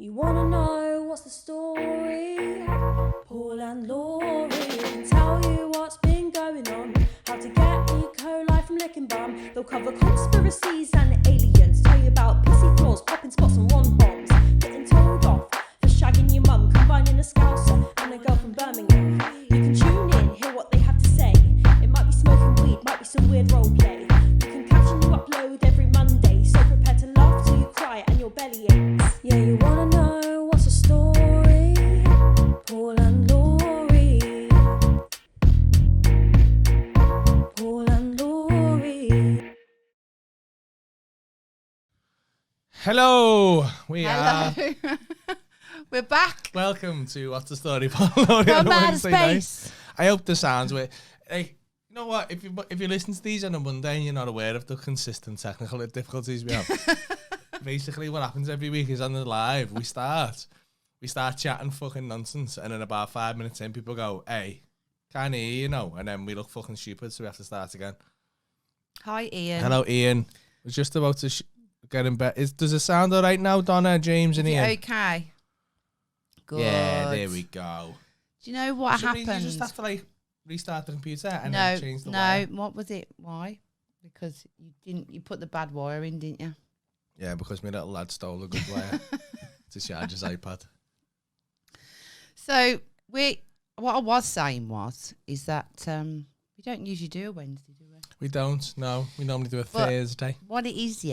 You wanna know what's the story? Paul and Laurie can tell you what's been going on. How to get E. coli from licking bum. They'll cover conspiracies and aliens. Tell you about pissy floors, popping spots and one bombs. Getting told off for shagging your mum. Combining a scouser and a girl from Birmingham. You can tune in, hear what they have to say. It might be smoking weed, might be some weird role play. You can caption you upload every Monday. So prepare to laugh till you cry and your belly aches. Yeah, you wanna know what's the story? Paul and Laurie. Paul and Laurie. Hello, Hello. We're back. Welcome to What's the Story, Paul. Laurie From on a outer Wednesday night. space. I hope the sounds were. Hey, you know what? If you listen to these on a Monday and you're not aware of the consistent technical difficulties we have, basically what happens every week is on the live. We start chatting fucking nonsense, and then about 5 minutes in, people go, "Hey, can't hear you know," and then we look fucking stupid, so we have to start again. Hi, Ian. Hello, Ian. I was just about to get in bed. Does it sound all right now, Donna, James, and Ian? Okay. Good. Yeah, there we go. Do you know what Should we happened? just have to restart the computer and no, then change the wire? what was it? Why? Because you put the bad wire in, didn't you? Yeah, because my little lad stole a good wire to charge his iPad. So what I was saying is that we don't usually do a Wednesday, do we? We don't, no. We normally do a Thursday. What it is,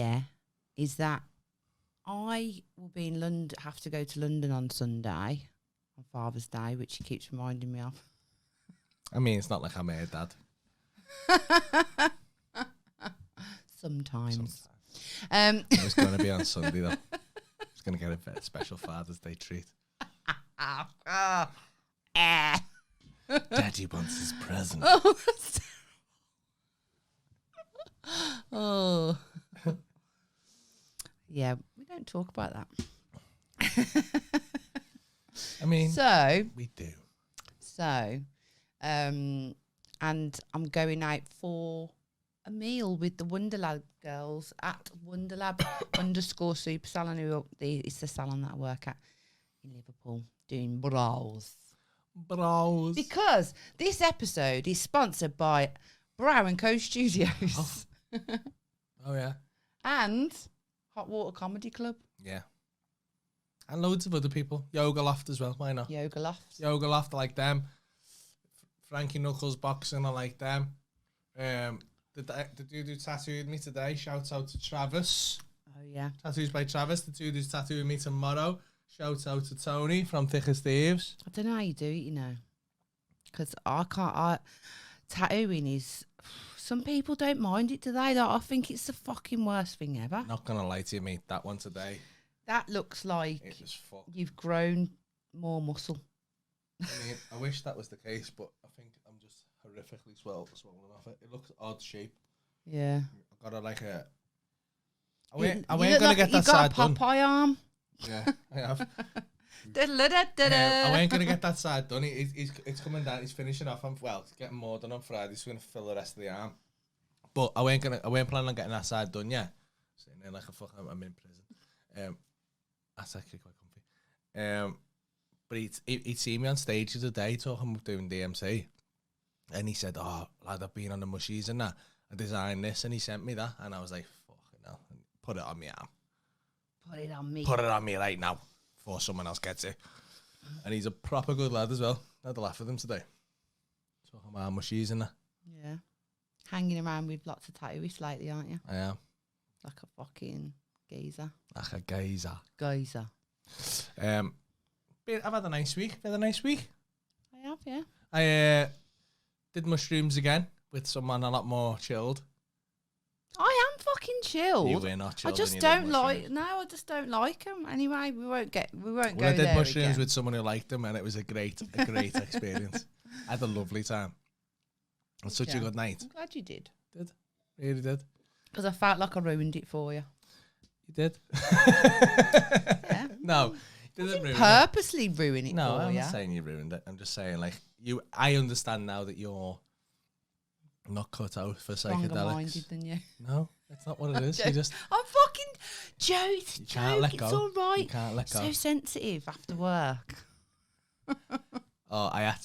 is that I will be in London, have to go to London on Sunday, on Father's Day, which he keeps reminding me of. I mean, it's not like I'm here, Dad. Sometimes. It's going to be on Sunday, though. It's going to get a very special Father's Day treat. Daddy wants his present. Oh, that's terrible. Oh. Yeah, we don't talk about that. I mean, we do. And I'm going out for a meal with the Wonderlab girls at Wonderlab _super salon. It's the salon that I work at in Liverpool, doing brows. Because this episode is sponsored by Brow & Co Studios. Oh, yeah. And Hot Water Comedy Club. Yeah. And loads of other people. Yoga Loft as well, why not? Yoga Loft, I like them. Frankie Knuckles Boxing, I like them. The dude who tattooed me today, shouts out to Travis. Oh, yeah. Tattoos by Travis. The dude who's tattooing me tomorrow, shouts out to Tony from Thick as Thieves. I don't know how you do it, you know. Because tattooing is... Some people don't mind it, do they? Like, I think it's the fucking worst thing ever. Not going to lie to you, mate. That one today. That looks like It was fucked. you've grown more muscle. I mean, I wish that was the case, but I think I'm just horrifically swollen off it. It looks odd shape. Yeah. I got like a... I You ain't look going to like get that you've side got a done. Popeye arm. Yeah, I have. Da-da-da-da-da. I ain't going to get that side done. It's coming down. He's finishing off. It's getting more done on Friday. He's going to fill the rest of the arm. But I ain't planning on getting that side done yet. Sitting there like a fucking... I'm in prison. That's actually quite comfy. But he'd seen me on stage the other day talking about doing DMC. And he said, "Oh, lad, I've been on the mushies and that. I designed this," and he sent me that. And I was like, fucking hell. Put it on me arm. Put it on me. Put it on me right now before someone else gets it. And he's a proper good lad as well. I had a laugh with him today. Talking about mushies and that. Yeah. Hanging around with lots of tattoos lately, aren't you? I am. Like a fucking geezer. Like a geyser. Geyser. I've had a nice week. I I have, yeah. I did mushrooms again with someone a lot more chilled. I am fucking chilled. You were not chilled. I just don't like. No, I just don't like them. Anyway, we won't go I did there mushrooms again. with someone who liked them, and it was a great experience. I had a lovely time. It was such a good night. I'm glad you did. Really did. Because I felt like I ruined it for you. You did. Yeah. No, you didn't ruin it. Purposely ruin it No, for I'm you. not saying you ruined it. I'm just saying, like, I understand now that you're not cut out for Stronger minded psychedelics. than you. No, That's not what it is. You just I'm fucking Joe. It's a you can't joke. let go. It's all right. You can't let go. So sensitive after work. Oh, I had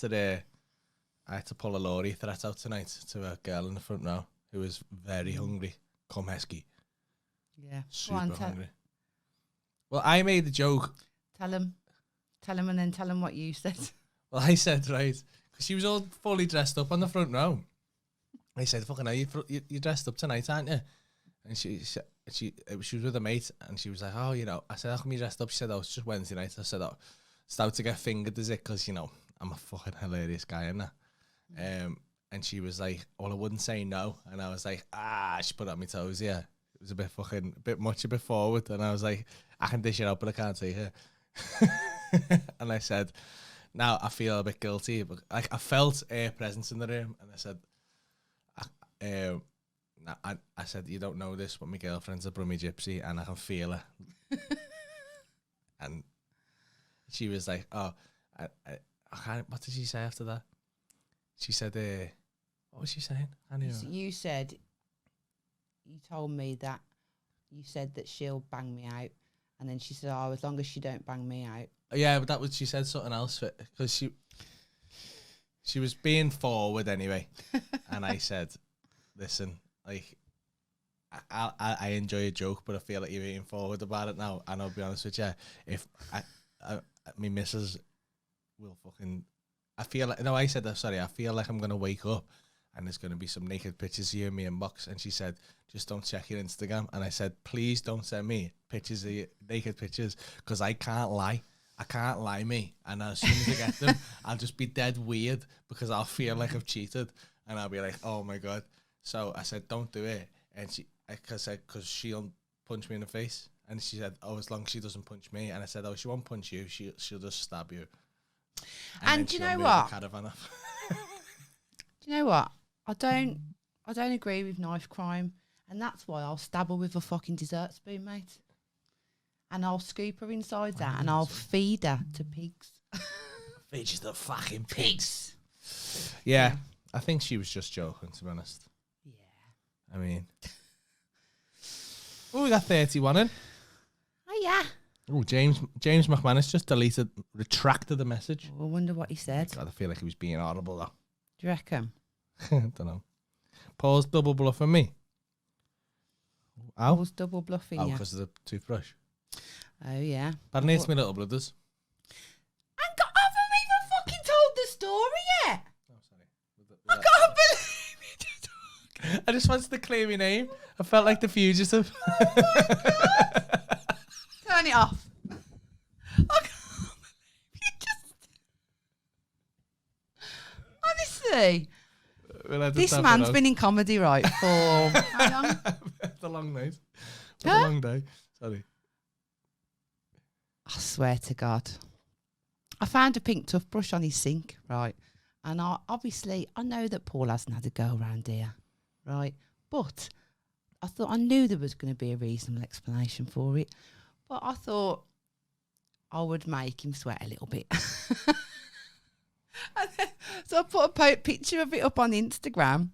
to pull a lorry threat out tonight to a girl in the front row who was very hungry. Come Heskey. Yeah. Super hungry. Well, I made the joke. Tell him, and then tell him what you said. Well, I said, right, because she was all fully dressed up on the front row. I said, fucking hell, you dressed up tonight, aren't you? And she was with a mate, and she was like, oh, you know, I said, how come you dressed up? She said, oh, it's just Wednesday night. I said, oh, it's out to get fingered, is it? Because, you know, I'm a fucking hilarious guy, am I? And she was like, well, I wouldn't say no. And I was like, she put it on my toes, yeah. It was a bit much, a bit forward. And I was like, I can dish it out, but I can't take it. And I said, now I feel a bit guilty, but like I felt a presence in the room, and I said, I said, you don't know this, but my girlfriend's a Brummie Gypsy, and I can feel her. And she was like, oh, I can't, what did she say after that? She said, what was she saying? I knew. You said, you told me that you said that she'll bang me out, and then she said, oh, as long as she don't bang me out. Yeah, but she said something else because she was being forward anyway, and I said, listen, like I enjoy a joke, but I feel like you're being forward about it now, and I'll be honest with you, if my missus will fucking, I feel like, no, I said that, sorry, I feel like I'm gonna wake up and there's gonna be some naked pictures of you in my inbox, and she said, just don't check your Instagram, and I said, please don't send me pictures of your naked pictures, because I can't lie. I can't lie, me. And as soon as I get them, I'll just be dead weird because I'll feel like I've cheated, and I'll be like, oh my God. So I said, don't do it. And because she'll punch me in the face. And she said, oh, as long as she doesn't punch me. And I said, oh, she won't punch you. She'll just stab you. And do you know what? Caravan off. Do you know what? I don't agree with knife crime, and that's why I'll stab her with a fucking dessert spoon, mate. And I'll scoop her inside out, and I'll feed her to pigs. Feed you the fucking pigs. Yeah, I think she was just joking, to be honest. Yeah. I mean, we got 31 in. Oh yeah. Oh, James McManus just retracted the message. I wonder what he said. God, I feel like he was being audible though. Do you reckon? Don't know. Paul's double bluffing me. Ow. Paul's double bluffing you. because of the toothbrush. Oh yeah. Pardon me, it's my little brothers. I haven't even fucking told the story yet. Oh, sorry. I can't believe it. I just wanted to clear my name. I felt like the fugitive. Turn it off. I can't believe you just. Honestly, this man's been in comedy, right, for how long? It's a long night. It's Huh? a long day. Sorry. I swear to God. I found a pink toothbrush on his sink, right? And I know that Paul hasn't had a go around here, right? But I knew there was going to be a reasonable explanation for it. But I thought I would make him sweat a little bit. So I put a picture of it up on Instagram.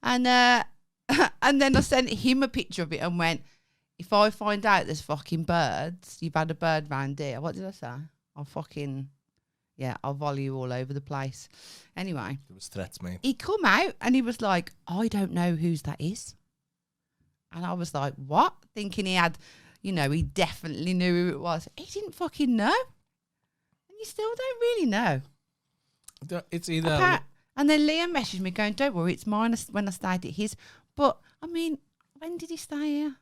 And and then I sent him a picture of it and went, if I find out there's fucking birds, you've had a bird round here. What did I say? I'll volley you all over the place. Anyway. There was threats, mate. He come out and he was like, I don't know whose that is. And I was like, what? Thinking he had, he definitely knew who it was. He didn't fucking know. And you still don't really know. It's either... And then Liam messaged me going, don't worry, it's mine when I stayed at his. But, I mean, when did he stay here?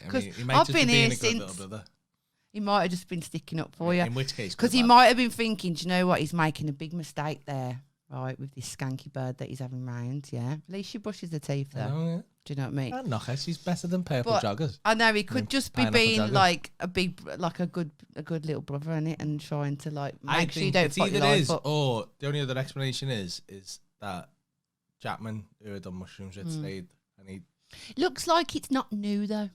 Because I've been here since. He might have just been sticking up for you. In which case, because he might have been thinking, do you know what? He's making a big mistake there, right, with this skanky bird that he's having round. Yeah, at least she brushes the teeth though. Yeah. Do you know what I mean? I'd knock her. She's better than purple joggers. I know he could just be being joggers. like a good little brother in it and trying to make sure you don't fuck your life up. Or the only other explanation is that Chapman, who had done mushrooms with, stayed, and he looks like it's not new though.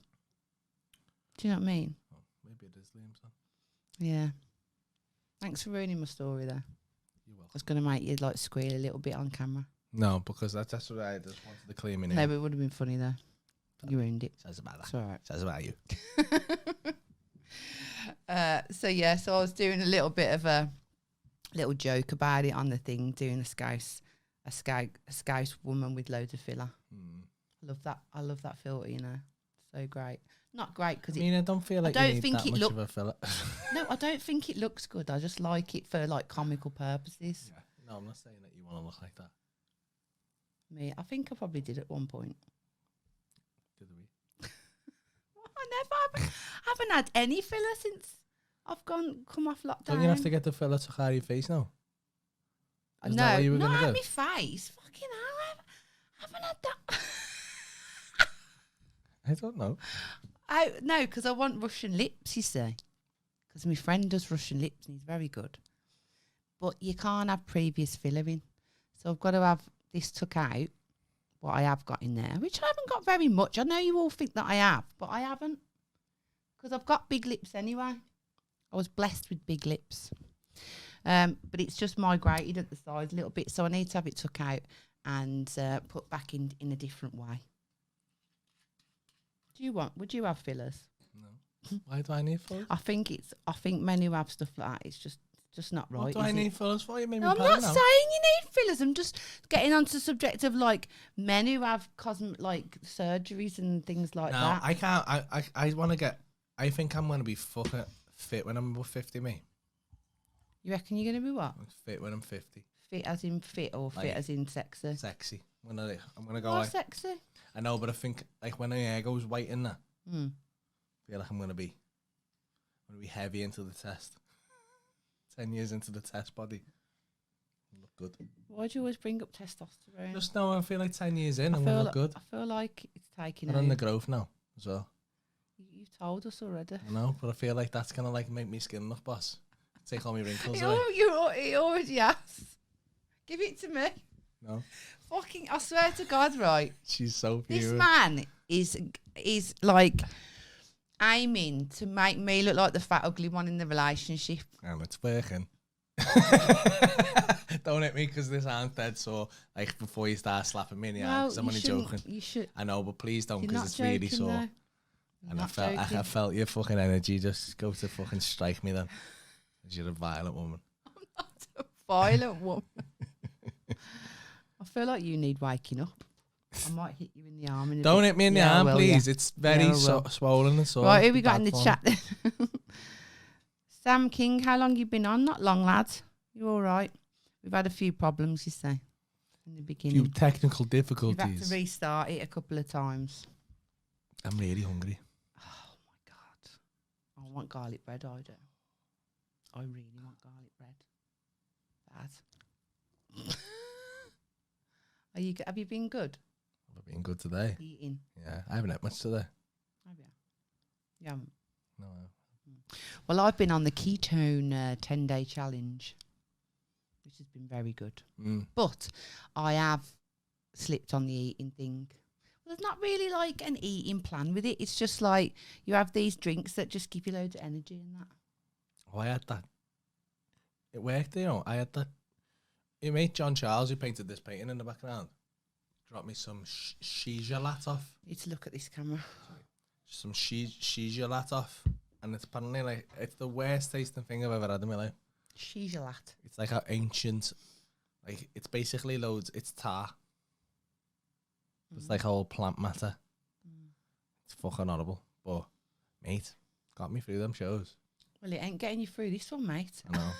Do you know what I mean? Oh, maybe it is Liam's son. Yeah. Thanks for ruining my story though. You're welcome. I was going to make you squeal a little bit on camera. No, because that's what I just wanted to clear me No, name. but it would have been funny though. You ruined it. Says about that. It's all right. Says about you. So I was doing a little bit of a little joke about it on the thing, doing a scouse woman with loads of filler. I love that filter, you know. So great. Not great because I don't feel like you need that much of a filler. No, I don't think it looks good. I just like it for like comical purposes. Yeah. No, I'm not saying that you want to look like that. Me, I think I probably did at one point. Did we? I haven't had any filler since I've come off lockdown. Don't you have to get the filler took out of your face now? No, Isn't that what you were not gonna out do? my face. Fucking hell, I haven't had that. I don't know. No, because I want Russian lips, you see. Because my friend does Russian lips and he's very good. But you can't have previous filler in. So I've got to have this took out, what I have got in there, which I haven't got very much. I know you all think that I have, but I haven't. Because I've got big lips anyway. I was blessed with big lips. But it's just migrated at the sides a little bit, so I need to have it took out and put back in a different way. Would you have fillers? No. Why do I need fillers? I think men who have stuff like that, it's just not right. What do I need fillers for? You made me No, I'm panic not now. saying you need fillers. I'm just getting onto the subject of like men who have like surgeries and things like No, that. I can't. I want to get. I think I'm going to be fucking fit when I'm about 50, me. You reckon you're going to be what? Fit when I'm 50. Fit as in fit or Like, fit as in sexy? Sexy. I'm gonna go Or like. sexy? I know, but I think like when my hair goes white in that, Mm. I feel like I'm gonna be heavy into the test. 10 years into the test body. Look good. Why do you always bring up testosterone? Just know I feel like 10 years in, I'm gonna look good. I feel like it's taking I'm on the over. growth now as well. You've told us already. I know, but I feel like that's gonna like make me skin look boss. Take all my wrinkles He away. already has. Give it to me. No, Fucking, I swear to God, right? she's so This pure. man is like aiming to make me look like the fat ugly one in the relationship. And it's working. Don't hit me because this aren't dead. So like before you start slapping me in the eye, because I'm you only shouldn't. joking. You should. I know, but please don't You're because not it's really joking, sore. though. You're And not I joking. felt your fucking energy just go to fucking strike me then. Because you're a violent woman. A violent woman. I feel like you need waking up. I might hit you in the arm. In a Don't bit. hit me in the Yeah, I arm, will, please. yeah. It's very Yeah, I will. swollen and sore. Right, who we got in the Bad chat then? Sam King, how long you been on? Not long, lad. You all right? We've had a few problems, you say, in the Few beginning. technical We've had difficulties. to restart it a couple of times. I'm really hungry. Oh my God. I want garlic bread, I do. I really want garlic bread. Bad. Have you been good I've been good today. eating? Yeah, I haven't had much today. Have you? You haven't? No. Well, I've been on the ketone 10-day challenge, which has been very good. But I have slipped on the eating thing. Well, there's not really like an eating plan with it. It's just like you have these drinks that just give you loads of energy and that. Oh, I had that. It worked, you know. I had that. Your mate John Charles, who painted this painting in the background, dropped me some shisha lat off. Need to look at this camera. Some shisha lat off. And it's apparently like, it's the worst tasting thing I've ever had in my life. Shisha lat. It's like an ancient, like, it's basically loads, it's tar. It's like whole plant matter. It's fucking horrible. But, mate, got me through them shows. Well, it ain't getting you through this one, mate. I know.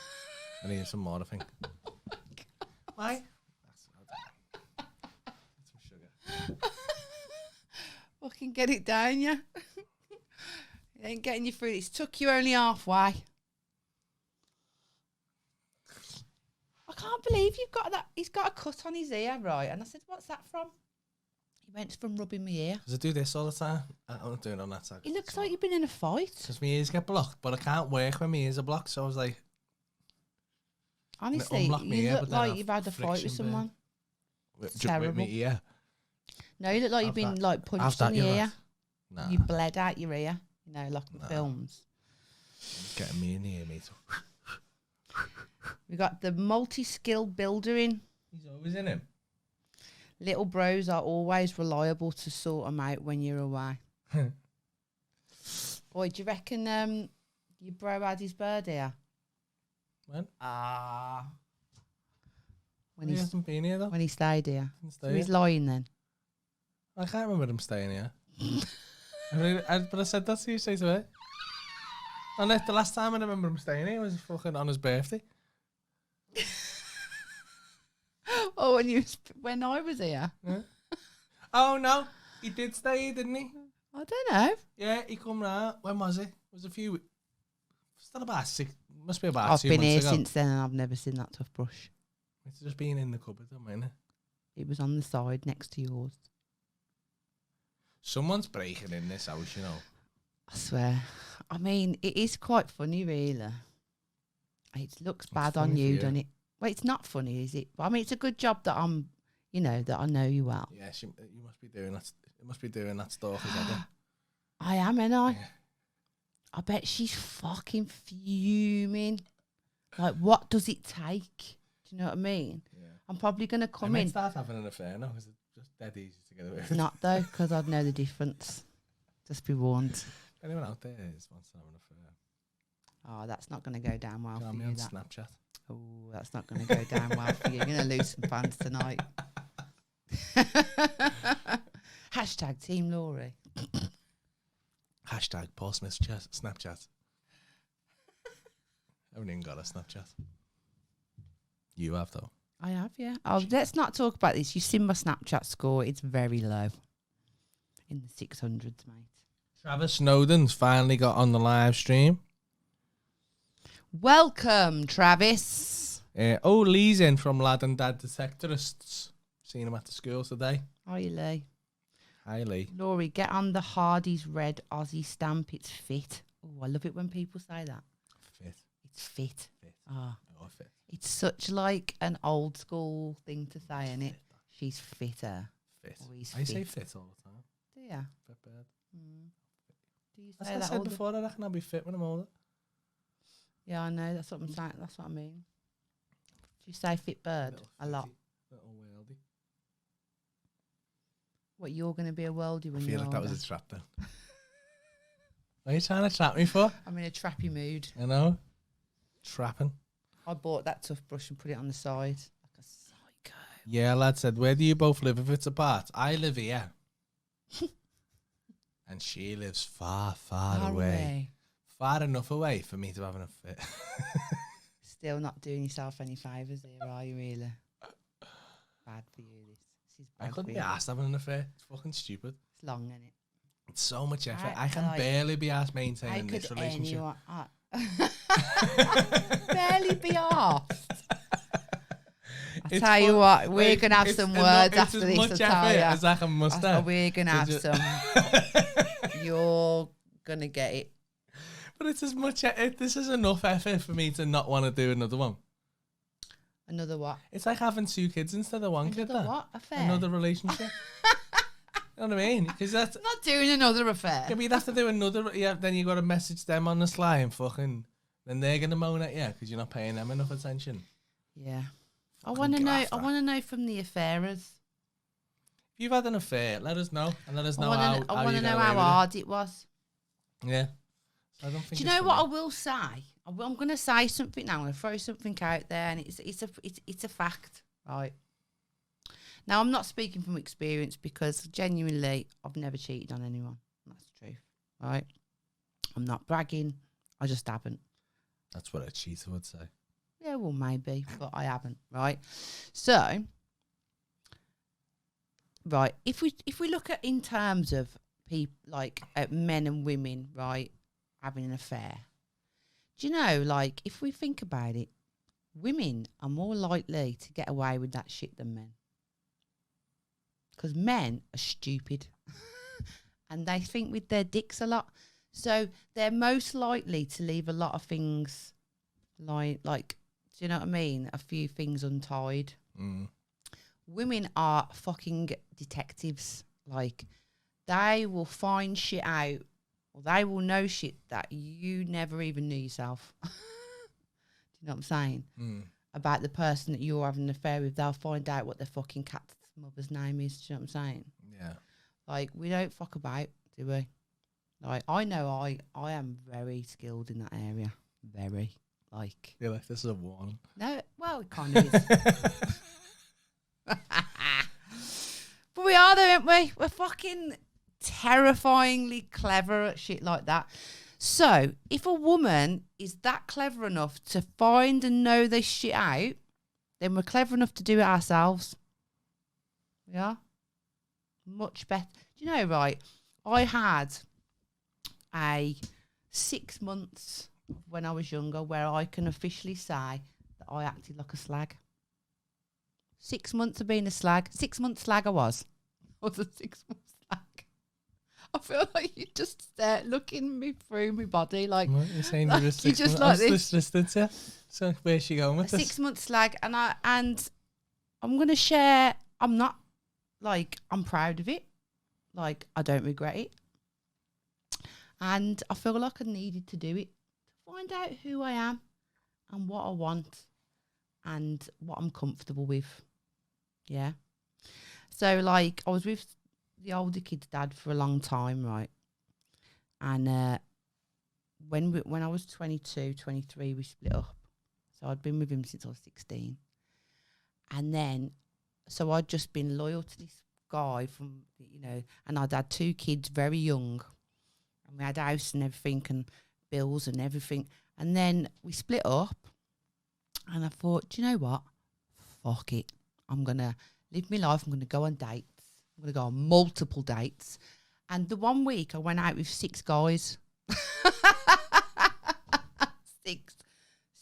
I need some more, I think. Why? Some sugar. Fucking get it down, yeah. It ain't getting you through this. Took you only halfway. I can't believe you've got that. He's got a cut on his ear, right? And I said, what's that from? He went from rubbing my ear. Does I do this all the time? I'm not doing it on that side. It looks like you've been in a fight. Because my ears get blocked, but I can't work when my ears are blocked, so I was like... Honestly, unblock me you ear, look but then like I've you've had a fight with friction someone. With terrible. my ear. No, you look like Have you've been that. like Have punched that, in you the lot. ear. Nah, You bled out your ear. You know, like in Nah. films. it's getting me in the ear, mate. We got the multi-skill builder in. He's always in him. Little bros are always reliable to sort them out when you're away. Boy, do you reckon your bro had his bird here? When? When He he hasn't been here though. when he stayed here. Didn't So stay he's here. lying then. I can't remember him staying here. But I said that to you straight away. And the last time I remember him staying here was fucking on his birthday. Oh, when I was here. Yeah. Oh no, he did stay here, didn't he? I don't know. Yeah, he come round. When was it? It was a few. Still about 6. Must be about I've 2 been months here ago. since then and I've never seen that toothbrush. It's just been in the cupboard, don't it? It was on the side next to yours. Someone's breaking in this house, you know. I swear. I mean, it is quite funny, really. It looks bad on funny for you, you. doesn't it? Well, it's not funny, is it? I mean, it's a good job that I'm, that I know you well. Yeah, you must be doing that. You must be doing that stalker's head. I am, ain't I? Yeah. I bet she's fucking fuming. Like, what does it take? Do you know what I mean? Yeah. I'm probably going to I come might in. start having an affair now because it's just dead easy to get away with. Not, though, because I'd know the difference. Just be warned. If anyone out there wants to have an affair, Oh, that's not going to go down well join for me you, on that. Snapchat. Oh, that's not going to go down well for you. You're going to lose some fans tonight. Hashtag Team Laurie. Hashtag Paul Smith's Snapchat. I haven't even got a Snapchat. You have though. I have, yeah. Oh, let's not talk about this. You've seen my Snapchat score. It's very low. In the 600s, mate. Travis Snowden's finally got on the live stream. Welcome, Travis. Lee's in from Lad and Dad Detectorists. Seen him at the school today. Hi, Lee. Hi, Lee. Laurie, get on the Hardy's red Aussie stamp. It's fit. Oh, I love it when people say that. Fit. It's fit. Fit. Ah, Oh, fit. it's such like an old school thing to say, isn't it? She's fitter. Fit. Oh, he's I say fit. fit all the time. Do you? Fit bird. Do you As say I that said all the before, I reckon I'll be fit when I'm older. Yeah, I know. That's what I'm saying. That's what I mean. Do you say fit bird Little a lot? fitty, little worldy. What, you're going to be a worldie I when feel you're like that older? was a trap then. What are you trying to trap me for? I'm in a trappy mood. You know? Trapping. I bought that toothbrush and put it on the side. Like a psycho. Yeah, lad said, where do you both live if it's apart? I live here. And she lives far, far away. Far enough away for me to have an fit. Still not doing yourself any favours here, are you really? Bad for you, this. This is I bad couldn't for be you. asked having an affair. It's fucking stupid. It's long, isn't it? It's so much effort. I I can like- barely be asked How maintaining this could relationship. anyone... barely be asked. I tell you what, we're going to have some words after this, It's as I much tell effort you. as I can muster. We're going to have ju- some... You're going to get it. But it's as much. This is enough effort for me to not want to do another one. Another what? It's like having 2 kids instead of 1 kid. Another That. what? Affair? Another relationship. You know what I mean? Because that's. I'm not doing another affair. Yeah, but you'd have to do another. Yeah, then you got to message them on the sly and fucking. Then they're gonna moan at you because you're not paying them enough attention. Yeah. I Fucking want to know. graft I that. want to know from the affairers. If you've had an affair, let us know and let us know I how. want you to get know away how with hard it was. it. Yeah. So I don't think. Do you know what I will say? I'm going to say something now. I'm going to throw something out there, and it's a fact, right? Now I'm not speaking from experience because genuinely I've never cheated on anyone. That's the truth, right? I'm not bragging. I just haven't. That's what a cheater would say. Yeah, well, maybe, but I haven't, right? So, right, if we look at in terms of people like men and women, right, having an affair, do you know, like, if we think about it, women are more likely to get away with that shit than men. Because men are stupid and they think with their dicks a lot. So they're most likely to leave a lot of things like, do you know what I mean? A few things untied. Mm. Women are fucking detectives. Like, they will find shit out, or they will know shit that you never even knew yourself. Do you know what I'm saying? Mm. About the person that you're having an affair with. They'll find out what their fucking cat's mother's name is. Do you know what I'm saying? Yeah. Like, we don't fuck about, do we? Like, I know I am very skilled in that area. Very. Like. You're like, this is a warning. No, well, it kind of is. But we are though, aren't we? We're fucking terrifyingly clever at shit like that. So, if a woman is that clever enough to find and know this shit out, then we're clever enough to do it ourselves. We are. Much better. Do you know, right? I had a 6 months when I was younger where I can officially say that I acted like a slag. 6 months of being a slag. 6 months slag I was. I was a 6 month slag. I feel like you just start looking me through my body like. What, you're saying like you're just 6 just months? like I this. was just listening to you. So where's she going with A this? 6 month slag, and I'm gonna share. I'm not like I'm proud of it. Like I don't regret it, and I feel like I needed to do it to find out who I am and what I want and what I'm comfortable with. Yeah. So like I was with the older kid's dad for a long time, right? And when I was 22, 23, we split up. So I'd been with him since I was 16. And then, so I'd just been loyal to this guy from, you know, and I'd had 2 kids very young. And we had a house and everything and bills and everything. And then we split up. And I thought, do you know what? Fuck it. I'm going to live my life. I'm going to go on dates. I'm going to go on multiple dates. And the 1 week I went out with 6 guys.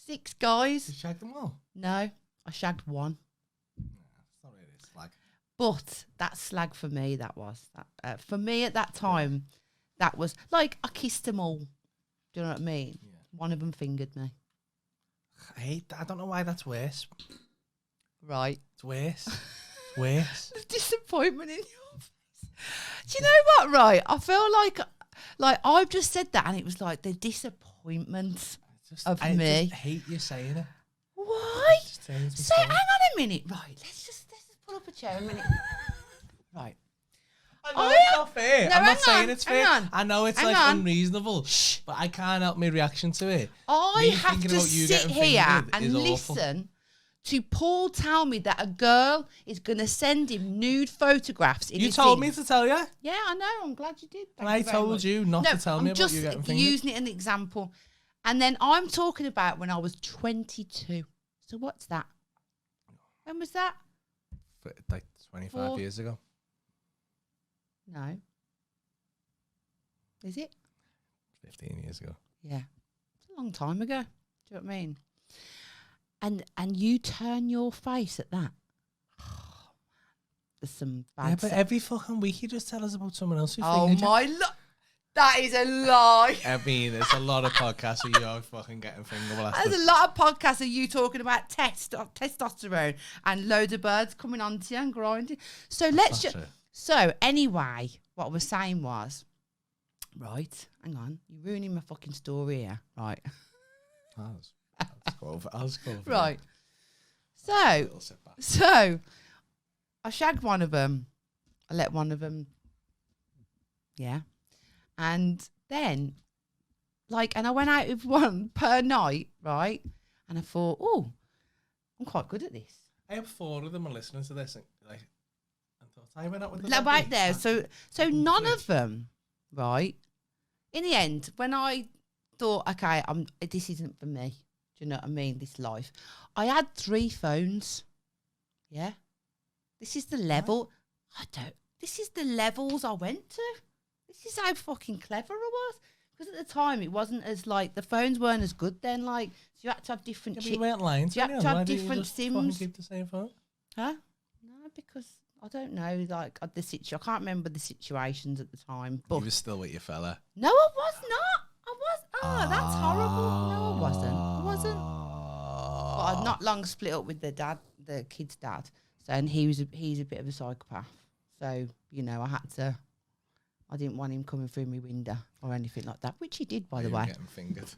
6 guys. You shagged them all? No, I shagged 1. Nah, it's not really a slag. But that slag for me, that was. For me at that time, that was like I kissed them all. Do you know what I mean? Yeah. One of them fingered me. I hate that. I don't know why that's worse. Right. It's worse. Worse. The disappointment in your face. Do you know what, right? I feel like I've just said that and it was like the disappointment of I me. just hate you saying it. Why? Just saying it's So hang mistake. on a minute. Right, let's just pull up a chair a minute. Right. I know Oh, it's yeah. not fair. No, I'm hang not saying on, it's hang fair. on. I know it's Hang like on. unreasonable, but I can't help my reaction to it. I Me have thinking to about you sit getting here fingered and is awful. listen to Paul tell me that a girl is going to send him nude photographs in You his told me things. to tell you, Yeah, I know. I'm glad you did. and Thank I you very told much. you not to tell me about you getting I'm just fingered. using it as an example. And then I'm talking about when I was 22. So what's that? When was that? Like 25 4 years ago. No. Is it? 15 years ago. Yeah. It's a long time ago. Do you know what I mean? And you turn your face at that. Oh, man. There's some bad Yeah, but every fucking week you just tell us about someone else who Oh fingered you. my that is a lie. I mean, there's a lot of podcasts of you fucking getting finger blasted. There's a lot of podcasts of you talking about testosterone and loads of birds coming onto you and grinding. So let's just. So anyway, what I was saying was, right? Hang on, you're ruining my fucking story here, right? I'll just go over. Right. Little sit back. So I shagged one of them. I let one of them. Yeah. And then, and I went out with one per night, right? And I thought, oh, I'm quite good at this. I have 4 of them are listening to this. And thought I went out with the Like, right there. So none fridge. of them, right? In the end, when I thought, okay, this isn't for me. Do you know what I mean? This life. I had 3 phones. Yeah. This is the level. This is the levels I went to. This is how fucking clever I was. Because at the time, it wasn't as the phones weren't as good then. So you had to have different Yeah, but you weren't lying to You me. have to have Why didn't different you just fucking sims. keep the same phone? Huh? No, because I don't know. I can't remember the situations at the time. But You were still with your fella. no, I was not. I was. Oh, that's horrible. No, I wasn't. But I'd not long split up with the kid's dad. So, and he's a bit of a psychopath. So, I didn't want him coming through my window or anything like that, which he did, by the You were way. getting fingered.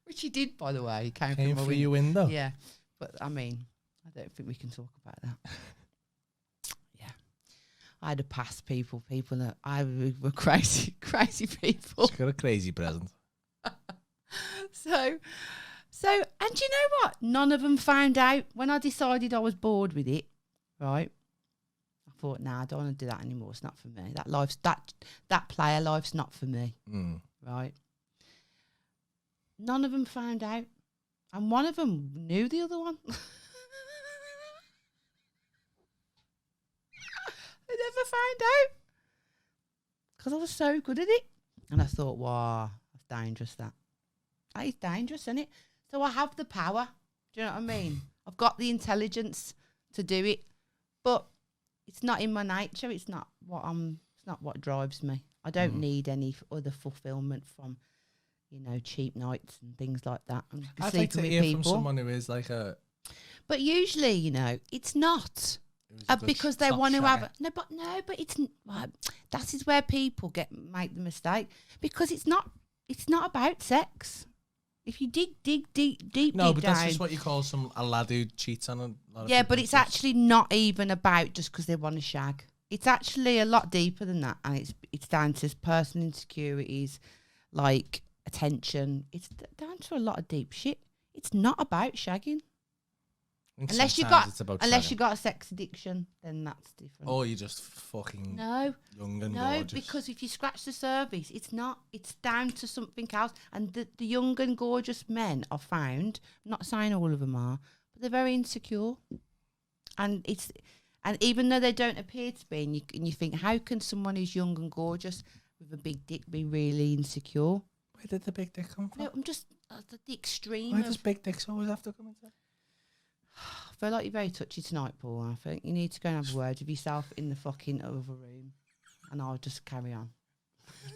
Which he did, by the way. He came Came through my through window. your window. Yeah, but I mean, I don't think we can talk about that. I had to pass people that were crazy, crazy people. She's got a crazy present. So, and you know what? None of them found out when I decided I was bored with it. Right? I thought, nah, I don't want to do that anymore. It's not for me. That player life's not for me. Right? None of them found out, and one of them knew the other one. I never found out because I was so good at it, and I thought, wow, that's dangerous. That is dangerous, isn't it? So I have the power. Do you know what I mean? I've got the intelligence to do it, but it's not in my nature. It's not what drives me. I don't need any other fulfillment from, cheap nights and things like that. I'm I'd like to hear from someone who is like a. But usually, it's not. Because they want to have but it's that is where people make the mistake, because it's not about sex. If you dig deep No, but down, that's just what you call a lad who cheats on a lot of yeah, people. but it's actually not even about just because they want to shag. It's actually a lot deeper than that, and it's down to personal insecurities, like attention. It's down to a lot of deep shit. It's not about shagging. Unless you got a sex addiction, then that's different. Or you're just fucking young and no, gorgeous. because if you scratch the surface, it's not. It's down to something else. And the young and gorgeous men are found. I'm not saying all of them are, but they're very insecure. And even though they don't appear to be, and you think, how can someone who's young and gorgeous with a big dick be really insecure? Where did the big dick come from? No, I'm just the extreme. Why does big dicks always have to come into it? I feel like you're very touchy tonight, Paul. I think you need to go and have a word with yourself in the fucking other room, and I'll just carry on.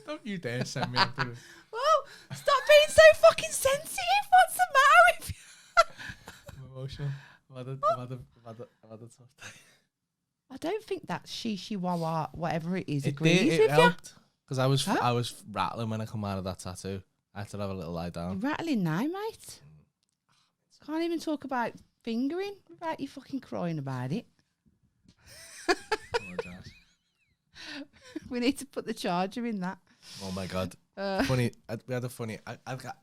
Don't you dare send me up to it. Well, stop being so fucking sensitive. What's the matter with you? I'm emotional. I've had a tough day. I don't think that she wah whatever it is It agrees with helped because I was rattling when I come out of that tattoo. I had to have a little lie you. down. You're rattling now, mate. Can't even talk about fingering without you fucking crying about it. We need to put the charger in that. Oh my god! Funny. We had a funny. I've got.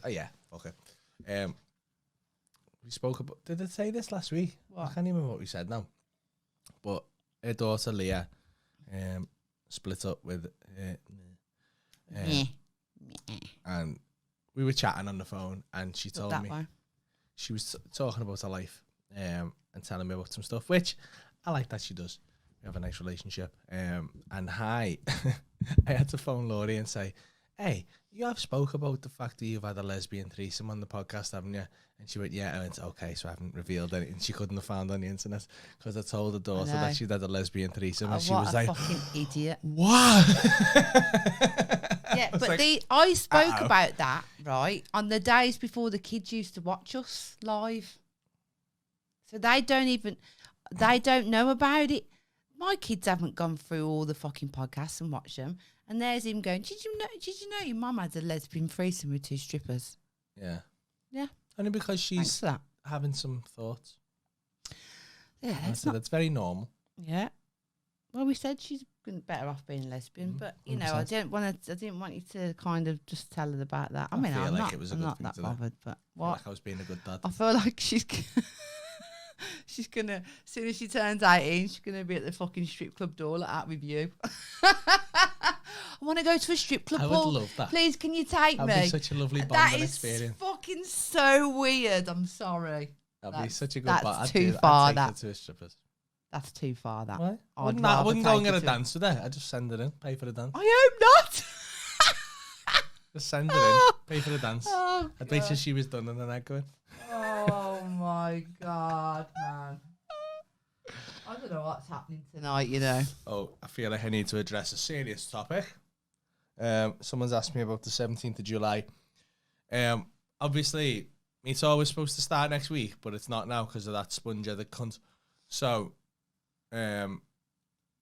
Yeah. Okay. We spoke about. Did it say this last week? What? I can't even remember what we said now. But her daughter Leah, split up with. And we were chatting on the phone, and she told me. She was talking about her life and telling me about some stuff, which I like that she does. We have a nice relationship. And I had to phone Laurie and say, hey, you have spoke about the fact that you've had a lesbian threesome on the podcast, haven't you? And she went, yeah. I went, okay, so I haven't revealed anything. She couldn't have found on the internet because I told her daughter that she'd had a lesbian threesome. And she was like, fucking idiot. What? Yeah, but I spoke about that, right, on the days before the kids used to watch us live. So they don't know about it. My kids haven't gone through all the fucking podcasts and watched them. And there's him going, did you know your mum had a lesbian threesome with 2 strippers? Yeah. Yeah. Only because she's having some thoughts. Yeah, that's very normal. Yeah. Well, we said she's better off being lesbian, but I didn't want you to kind of just tell her about that. I'm not that bothered, but what? I feel like I was being a good dad. I feel like she's gonna, as soon as she turns 18, she's gonna be at the fucking strip club door like that with you. I want to go to a strip club. I would love that. Please, can you take me? That'd be such a lovely bonding experience. That is fucking so weird. I'm sorry. That'd be such a good. That's too far. I'd take her to a strippers. That's too far. That. Why? I wouldn't go and get a dance with her. I'd just send her in, pay for the dance. I hope not. Just send her in, pay for the dance. I'd wait till she was done and then I'd go in. Oh my god, man. I don't know what's happening tonight, Oh, I feel like I need to address a serious topic. Someone's asked me about the 17th of July. Obviously, it's always supposed to start next week, but it's not now because of that sponge-headed cunt. So,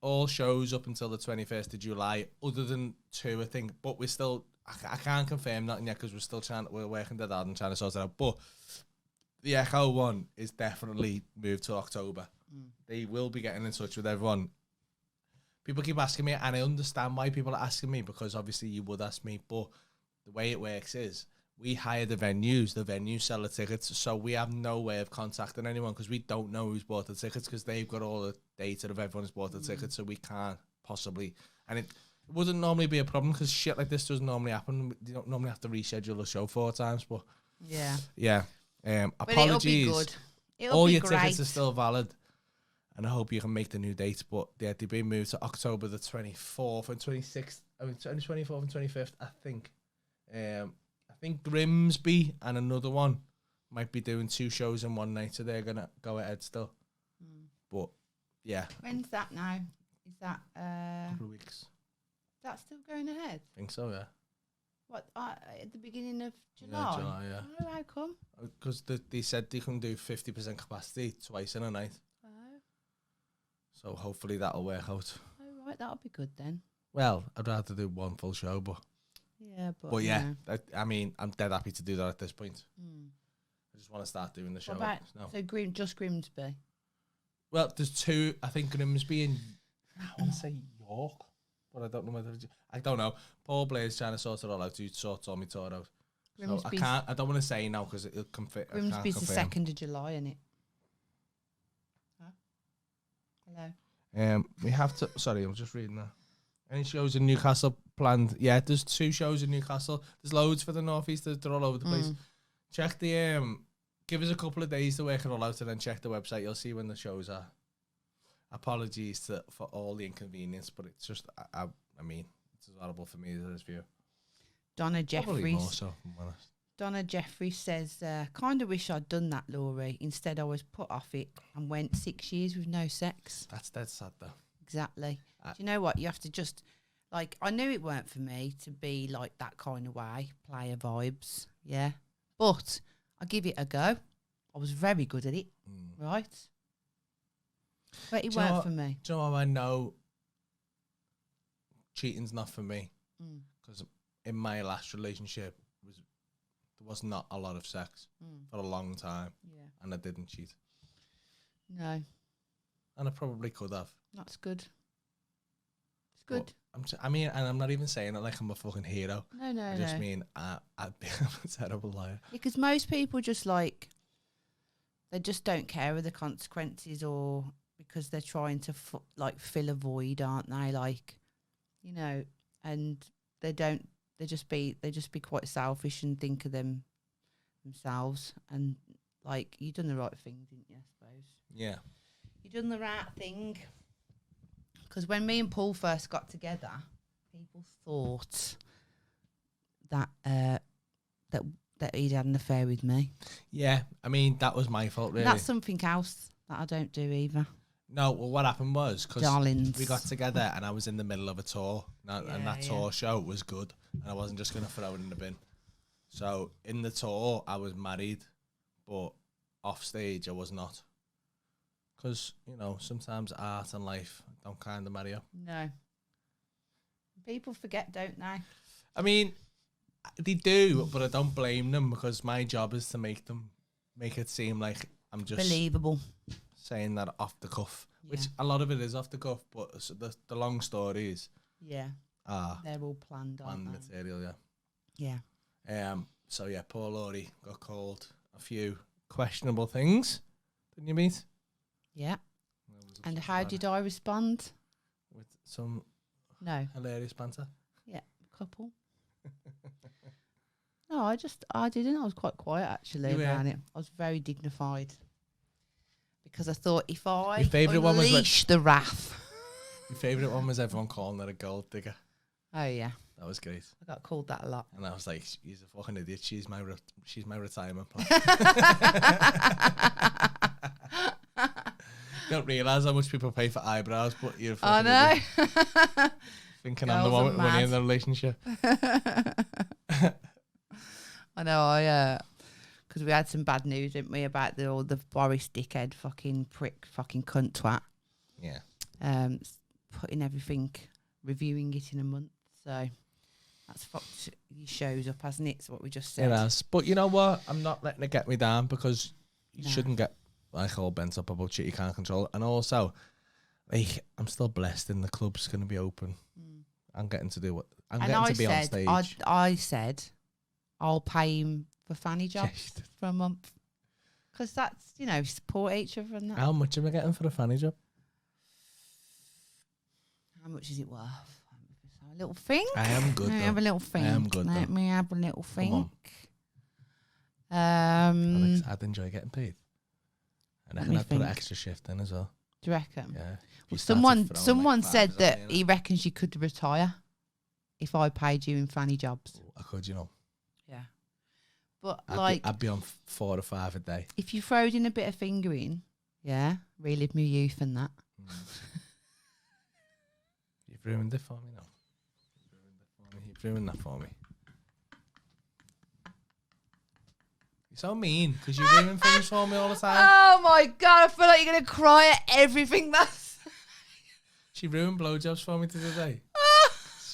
all shows up until the 21st of July, other than 2, I think. But we're still, I can't confirm nothing yet because we're working dead hard and trying to sort it out. But the Echo one is definitely moved to October. They will be getting in touch with everyone people keep asking me, and I understand why people are asking me, because obviously you would ask me, but the way it works is we hire the venues sell the tickets, so we have no way of contacting anyone because we don't know who's bought the tickets because they've got all the data of everyone who's bought the tickets, so we can't possibly, and it wouldn't normally be a problem because shit like this doesn't normally happen. You don't normally have to reschedule a show 4 times, but yeah. But Apologies. it'll be good. It'll All be your great. tickets are still valid, and I hope you can make the new dates. But yeah, they've been moved to October the 24th and 26th. I mean, 24th and 25th, I think. I think Grimsby and another one might be doing 2 shows in one night, so they're gonna go ahead still. But yeah, When's that now? Is that a couple of weeks. is that still going ahead? I think so, yeah. What at the beginning of July? Yeah, July, yeah. Oh, how come? Because they said they can do 50% capacity twice in a night. Oh, So hopefully that'll work out. oh right, that'll be good then. Well, I'd rather do one full show, but Yeah, but yeah, I mean, I'm dead happy to do that at this point. I just want to start doing the show. What about now. so just Grimsby? Well, there's 2. I think Grimsby and I want to say York, but I don't know whether I don't know. Paul Blair's trying to sort it all out. To sort all my tour out. So I can't. I don't want to say now because it'll conflict. Grimsby's the 2nd of July, isn't it? Huh? Hello. We have to. Sorry, I'm just reading that. Any shows in Newcastle planned? Yeah, there's 2 shows in Newcastle. There's loads for the northeast. They're all over the place. Check the give us a couple of days to work it all out, and then check the website. You'll see when the shows are. Apologies for all the inconvenience, but it's just I mean it's as horrible for me as it is for you. Donna Probably more Jeffries. so, if I'm honest. Donna Jeffries says, kind of wish I'd done that, Laurie. Instead, I was put off it and went 6 years with no sex. That's dead sad though. Exactly. Do you know what? You have to just, like, I knew it weren't for me to be like that kind of way, player vibes, yeah. But I give it a go. I was very good at it, right? But it weren't for me. Do you know how I know cheating's not for me? Because in my last relationship, there was not a lot of sex for a long time, and I didn't cheat. No. And I probably could have. That's good. It's good. I mean, and I'm not even saying it like I'm a fucking hero. No, I just mean I'd be a terrible liar. Because most people just like, they just don't care of the consequences, or because they're trying to fill a void, aren't they? Like, you know, and they just be quite selfish and think of themselves. And like, you done the right thing, didn't you? I suppose. Yeah. You done the right thing. Because when me and Paul first got together, people thought that that he'd had an affair with me. Yeah, I mean, that was my fault, really. And that's something else that I don't do either. No, well, what happened was, Darlings. because we got together and I was in the middle of a tour, and that tour show was good, and I wasn't just going to throw it in the bin. So in the tour, I was married, but off stage, I was not. Because, you know, sometimes art and life don't kind of marry up. No. People forget, don't they? I mean, they do, but I don't blame them, because my job is to make it seem like I'm just believable, saying that off the cuff, which a lot of it is off the cuff, but the long stories, they're all planned material, yeah. So yeah, poor Laurie got called a few questionable things, didn't you, mate? Yeah. And how did I respond? With some hilarious banter. Yeah, couple. No, I didn't. I was quite quiet actually about it. I was very dignified, because I thought if I unleash the wrath. Your favourite one was everyone calling her a gold digger. Oh yeah, that was great. I got called that a lot, and I was like, "She's a fucking idiot. She's my retirement plan." Don't realise how much people pay for eyebrows, but you're. I know. Thinking I'm the one with money in the relationship. I know. Because we had some bad news, didn't we, about the Boris dickhead, fucking prick, fucking cunt twat. Yeah. Putting everything, reviewing it in a month. So that's fucked your shows up, hasn't it? It's what we just said. It has. But you know what? I'm not letting it get me down, because you shouldn't get like all bent up about shit you can't control. And also, Like, I'm still blessed and the club's going to be open. I'm getting to do what... I'm And getting I to be on said, stage. I said, I'll pay him for Fanny jobs Yes. for a month. Because that's, you know, support each other and that. How much am I getting for a Fanny job? How much is it worth? A little think. I am good, Let me though. have a little think. I am good, Let though. me have a little Come think. on. Um, I'd enjoy getting paid. And I Let reckon me I'd put an think. extra shift in as well. do you reckon? Yeah. If Well, you started throwing, someone like, said fivers at that me, innit? he reckons you could retire if I paid you in Fanny jobs. I could, you know. Yeah. But I'd be on 4 or 5 a day. if you throwed in a bit of fingering, yeah, relive my youth and that. You've ruined it for me now. You've ruined that for me. You're so mean because you ruin things for me all the time. Oh my God, I feel like you're going to cry at everything that's... She ruined blowjobs for me today.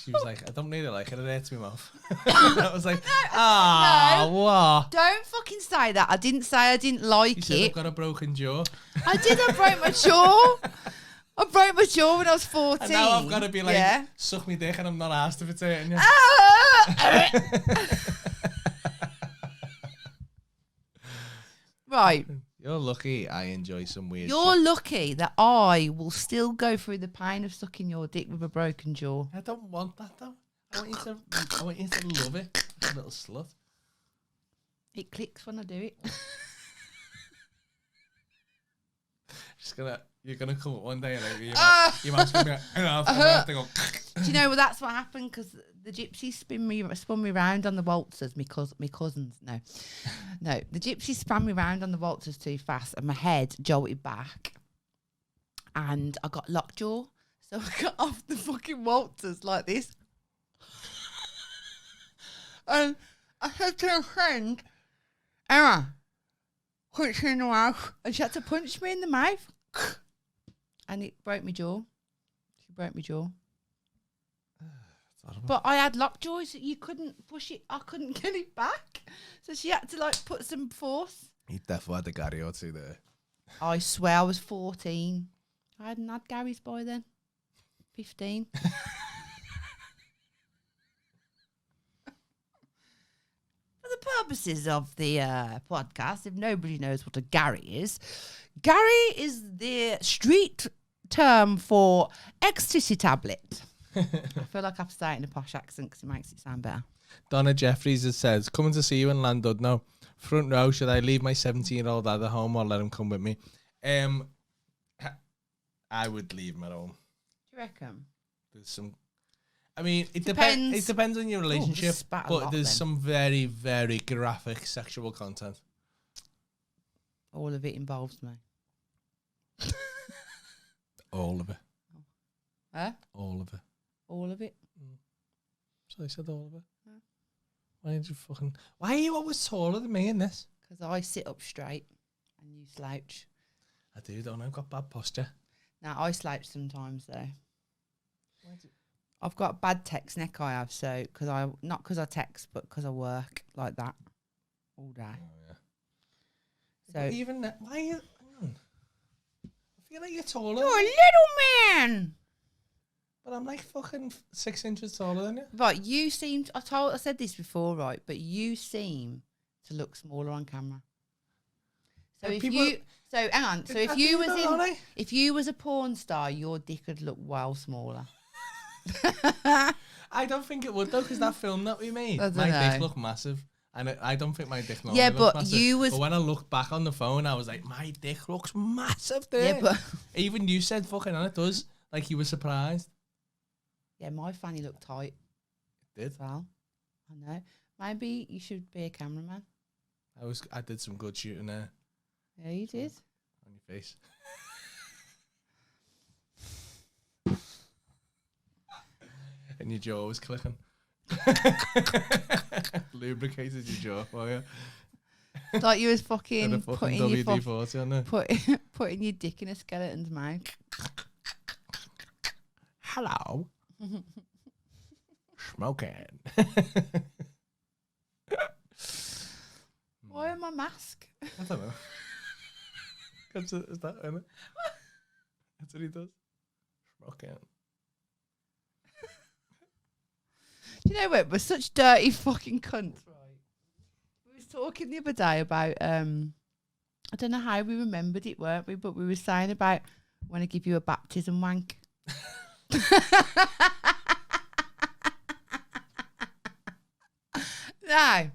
She was like, I don't need it, like, it hurts my mouth. I was like, what? Don't fucking say that. I didn't say I didn't like You said I've it. got a broken jaw. I did. I broke my jaw. I broke my jaw when I was 14. And now I've got to be like, yeah. suck me dick and I'm not asked if it's hurting you. Right. You're lucky I enjoy some weird You're shit. lucky that I will still go through the pain of sucking your dick with a broken jaw. I don't want that though. I want you to love it. A little slut. It clicks when I do it. You're gonna come up one day and your mouth's gonna be like, and I'll have to go. Do you know, well, that's what happened because the gypsies spun me round on the waltzers. My cousins, no, the gypsies spun me round on the waltzers too fast, and my head jolted back, and I got lockjaw. So I got off the fucking waltzers like this, and I said to a friend, Emma, punch me in the mouth, and she had to punch me in the mouth, and it broke my jaw. She broke my jaw. But I had lockjaw, so you couldn't push it. I couldn't get it back. So she had to like put some force. You definitely had a Gary or two there. I swear I was 14. I hadn't had Gary's by then. 15. For the purposes of the podcast, if nobody knows what a Gary is the street term for ecstasy tablet. I feel like I have to say it in a posh accent because it makes it sound better. Donna Jeffries has said, coming to see you in Llandudno. Front row, should I leave my 17-year-old dad at home or let him come with me? I would leave him at home. Do you reckon? There's some... I mean, it Depends. It depends on your relationship, spat a but lot there's then. some very, very graphic sexual content. All of it involves me. All of it. Huh? All of it. All of it? So I said all of it. Yeah. Why did you fucking... Why are you always taller than me in this? Because I sit up straight and you slouch. I do, don't I? I've got bad posture. Now, I slouch sometimes, though. I've got bad text neck, I have, so... Not because I text, but because I work like that all day. Oh, yeah. So But even that... Why are you... Hang on. I feel like you're taller. you're a little man! But I'm like fucking 6 inches taller than you. Right, you seem... I said this before, right? But you seem to look smaller on camera. So But if people- you... So, hang on. So I if you do was that, in... don't I? If you was a porn star, your dick would look well smaller. I don't think it would though, because that film that we made, I don't my dick know. looked massive, and I don't think my dick normally Yeah, looks but massive. you was- But when I looked back on the phone, I was like, my dick looks massive there. Yeah, but... Even you said fucking, and it does. Like you were surprised. Yeah, my fanny looked tight It did. as well. I know. Maybe you should be a cameraman. I did some good shooting there Yeah, you did. on your face. And your jaw was clicking. Lubricated your jaw for you. Like you was And a fucking fucking putting your, WD-40 on there. putting your dick in a skeleton's mouth. Hello. Smoking. Why am I mask? I don't know. Is that in it? That's what he does. Okay. Do you know what? We're such dirty fucking cunts, right? We was talking the other day about I don't know how we remembered it, weren't we? But we were saying about when I give you a baptism wank. No.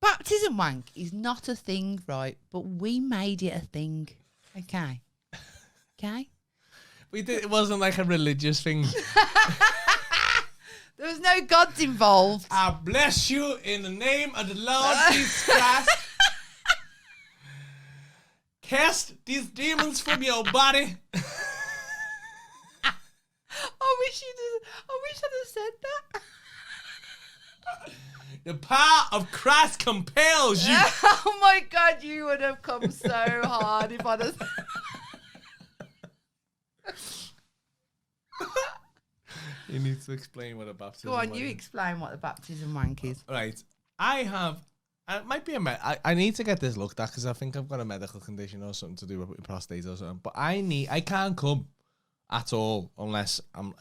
Baptism wank is not a thing, right? But we made it a thing. Okay. Okay? We did. It wasn't like a religious thing. There was no gods involved. I bless you in the name of the Lord Jesus Christ. Cast these demons from your body. I wish I'd have said that. The power of Christ compels you. Oh my God, you would have come so hard if I'd have. You need to explain what a baptism Go on, wank you is. explain what the baptism wank is. Right. I have. It might be I need to get this looked at because I think I've got a medical condition or something to do with prostate or something. But I can't come at all unless I'm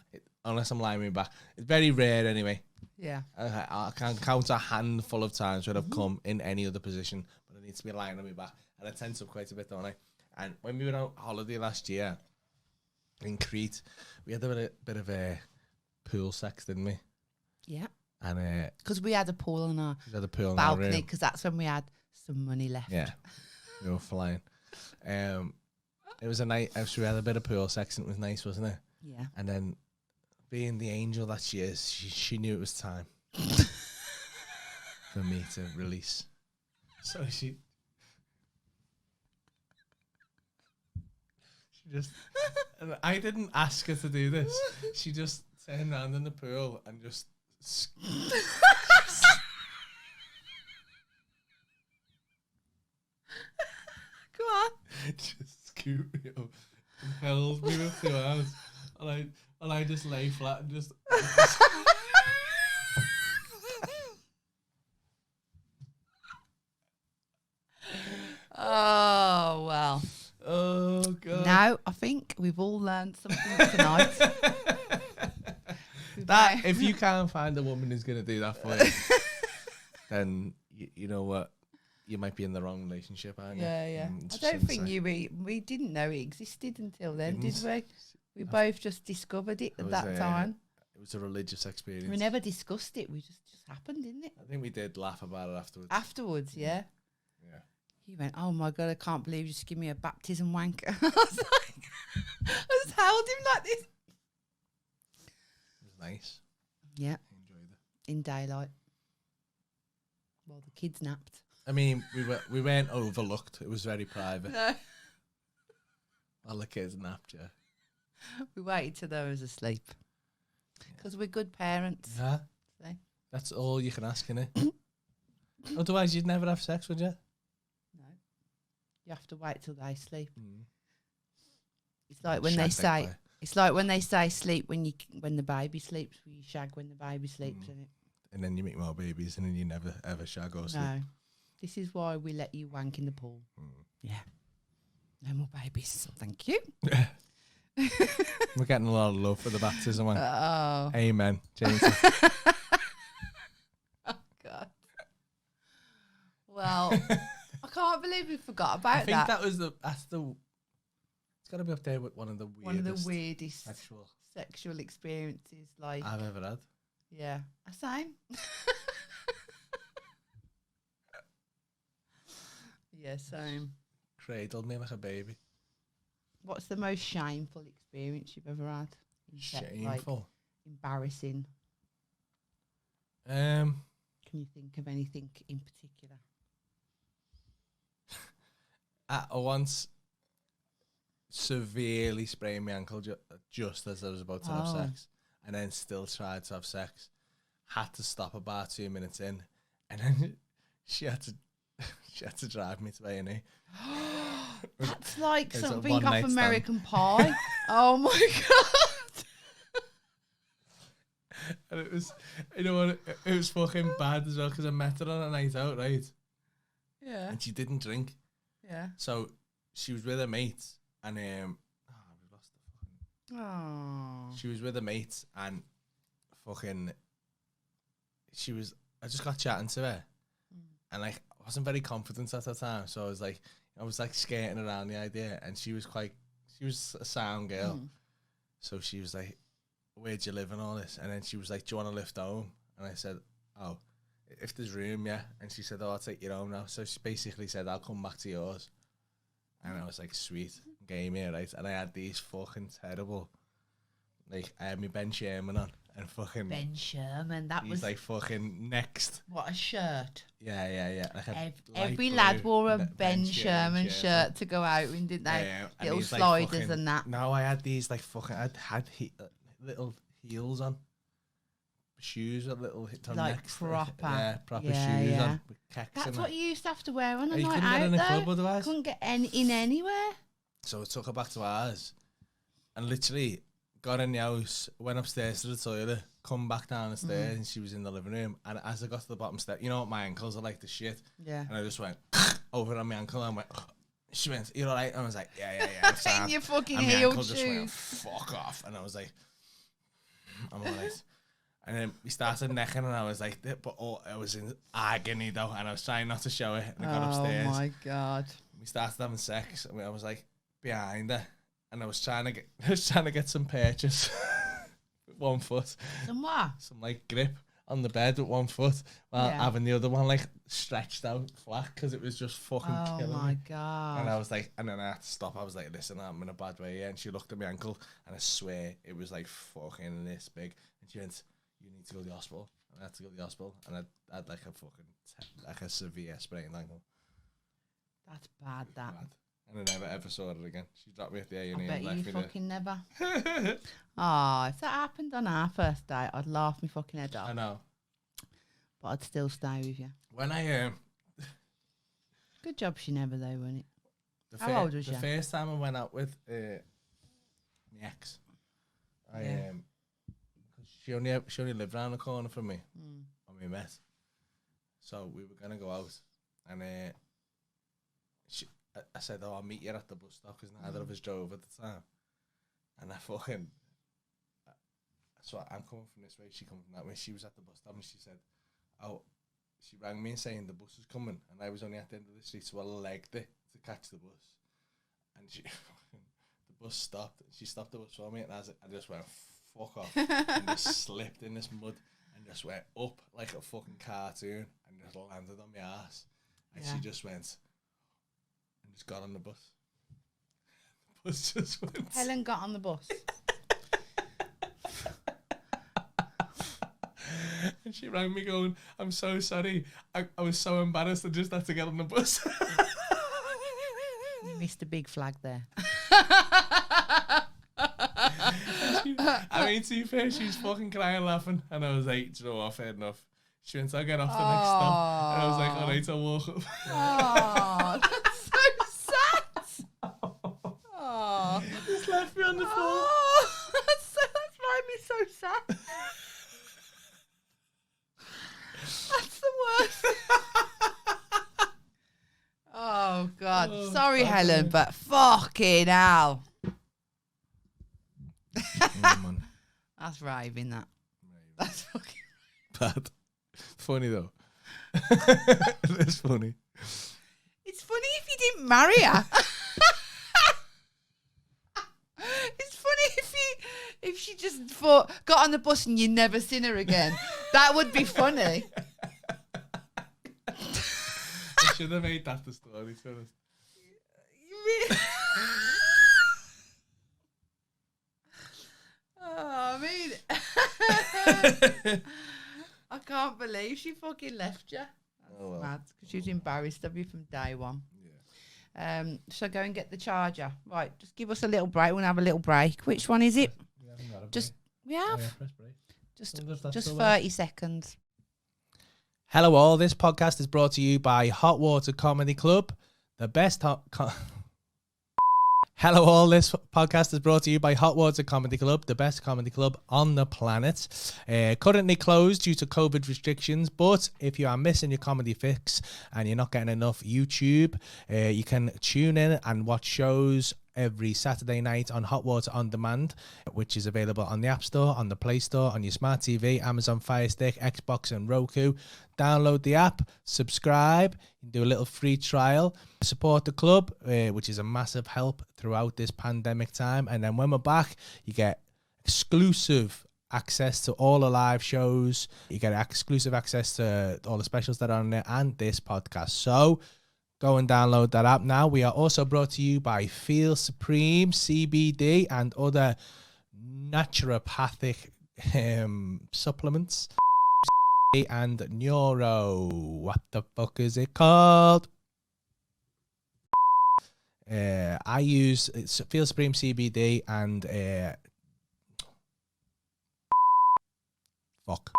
lying on my back. It's very rare anyway. Yeah. I can count a handful of times when I've come in any other position, but I need to be lying on my back, and I tense up quite a bit, don't I? And when we were on holiday last year in Crete, we had a bit of a pool sex, didn't we? Yeah. And Because we had a pool on our we had a pool in our balcony, room. because that's when we had some money left. Yeah, we were flying. It was a night. So we had a bit of pool sex, and it was nice, wasn't it? Yeah. And then, being the angel that she is, she knew it was time for me to release. So she just, and I didn't ask her to do this. She just turned around in the pool and just. Go on. Just scoop me up and held me with 2 hands, and I just lay flat and just. Oh, well. Oh God! Now, I think we've all learned something tonight. That if you can't find a woman who's gonna do that for you, then you know what, you might be in the wrong relationship, aren't you? Yeah. It's I just don't think insane. we didn't know it existed until then, Didn't. did we? We both just discovered it at that time. It was a religious experience. We never discussed it. We just happened, didn't it? I think we did laugh about it afterwards. Afterwards, yeah. Yeah. He went, "Oh my God, I can't believe you just give me a baptism wank." I was like, I just held him like this. It was nice. Yeah, I enjoyed it. in daylight. Well, the kids napped. I mean, we weren't overlooked. It was very private. No. All the kids napped, yeah. We waited till they was asleep. Because we're good parents. Yeah. So. That's all you can ask, innit? Otherwise, you'd never have sex, would you? No. You have to wait till they sleep. Mm. It's like when they say sleep when the baby sleeps, you shag when the baby sleeps, isn't it? And then you make more babies, and then you never ever shag or sleep. No. This is why we let you wank in the pool. Mm. Yeah. No more babies, so thank you. We're getting a lot of love for the baptism one. Oh. Amen. James. Oh, God. Well, I can't believe we forgot about I think that. that was it's got to be up there with one of the weirdest sexual experiences like I've ever had. Yeah. Same. Yeah, same. Cradled me like a baby. What's the most shameful experience you've ever had? Shameful. Embarrassing. Um, Can you think of anything in particular? I once severely sprained my ankle just as I was about to have sex, and then still tried to have sex. Had to stop about 2 minutes in, and then she had to drive me to A&E. That's like It's a something one off night stand. American Pie. Oh my God. And it was, you know what, it was fucking bad as well because I met her on a night out, right? Yeah. And she didn't drink. Yeah. So she was with her mates, and we lost the fucking Oh. She was with a mate and fucking, I just got chatting to her and like, I wasn't very confident at the time. So I was like skating around the idea and she was a sound girl. So she was like, where'd you live and all this? And then she was like, do you want to lift home? And I said, oh, if there's room, yeah. And she said, oh, I'll take you home now. So she basically said, I'll come back to yours. And I was like, sweet, game here, right? And I had these fucking terrible, like, I had my Ben Sherman on and fucking... Ben Sherman, that he's was... like fucking next. What a shirt. Yeah. Like Every lad wore a Ben Sherman shirt to go out in, didn't they? Yeah. Little he's, like, sliders fucking, and that. No, I had these like fucking, little heels on. Shoes with little like proper. Proper shoes on. With kecks That's in what it. you used to have to wear on a You night couldn't out, get in a though. club otherwise. Couldn't get in anywhere. So I took her back to ours and literally got in the house, went upstairs to the toilet, come back down the stairs and she was in the living room. And as I got to the bottom step, you know what, my ankles are like the shit. Yeah. And I just went over on my ankle and went, she went, you're all right? And I was like, yeah. In your fucking and my heel ankle just went, shoes. fuck off. And I was like, I'm all right. And then we started necking and I was like, but I was in agony though. And I was trying not to show it. And I got upstairs. Oh my God. We started having sex. And I was like behind her. And I was trying to get some purchase with 1 foot. Some what? Some like grip on the bed with 1 foot while having the other one like stretched out flat because it was just fucking killing me. Oh my God. And I was like, and then I had to stop. I was like, listen, I'm in a bad way. Yeah. And she looked at my ankle and I swear it was like fucking this big. And she went, you need to go to the hospital. And I had to go to the hospital and I had like a fucking, like a severe sprained ankle. That's bad, that. Bad. And I never ever saw her again. She dropped me at the A&E I bet and left you me there. fucking never. Oh, if that happened on our first date, I'd laugh my fucking head off. I know. But I'd still stay with you. When I Good job she never though, wasn't it? the How old was the you? first time I went out with my ex, Yeah. she only lived around the corner from me when we met. So we were gonna go out, and I said, "Oh, I'll meet you at the bus stop," because neither of us drove at the time. And I fucking, so I'm coming from this way, she coming from that way. She was at the bus stop, and she said, "Oh." She rang me saying the bus is coming, and I was only at the end of the street, so I legged it to catch the bus. And the bus stopped. She stopped the bus for me, and I just went, fuck off, and just slipped in this mud, and just went up like a fucking cartoon, and just landed on my ass. And she just went, and just got on the bus. The bus just went. Helen got on the bus. And she rang me going, I'm so sorry. I was so embarrassed I just had to get on the bus. You missed a big flag there. I mean, to be fair, she was fucking crying laughing. And I was like, do you know what, fair enough. She went, I'll get off the next stop. And I was like, all right, I'll walk up. Oh, that's so sad. Oh. Just left me on the floor. Oh, that's why me so sad. That's the worst. Oh God, sorry, Helen, but fucking hell. Man. That's raving. That's fucking Bad. Funny though. It's funny. It's funny if you didn't marry her. It's funny if she just got on the bus and you never seen her again. That would be funny. I should have made that the story, to be honest. Oh, I mean, I can't believe she fucking left you. That's mad, because she was embarrassed of you from day one. Yeah. Shall I go and get the charger? Right, just give us a little break. We'll have a little break. Which one is it? We haven't got a Just break. we have. Oh, yeah, press break. Just 30 seconds. Hello all, this podcast is brought to you by Hot Water Comedy Club, the best Hello all, this podcast is brought to you by Hot Water Comedy Club, the best comedy club on the planet. Currently closed due to COVID restrictions, but if you are missing your comedy fix and you're not getting enough YouTube, you can tune in and watch shows every Saturday night on Hot Water On Demand, which is available on the App Store, on the Play Store, on your smart TV, Amazon Fire Stick, Xbox and Roku. Download the app, subscribe, you can do a little free trial, support the club, which is a massive help throughout this pandemic time. And then when we're back, you get exclusive access to all the live shows. You get exclusive access to all the specials that are on there and this podcast. So go and download that app now. We are also brought to you by Feel Supreme CBD and other naturopathic supplements. And Neuro. What the fuck is it called? I use Feel Supreme CBD and fuck.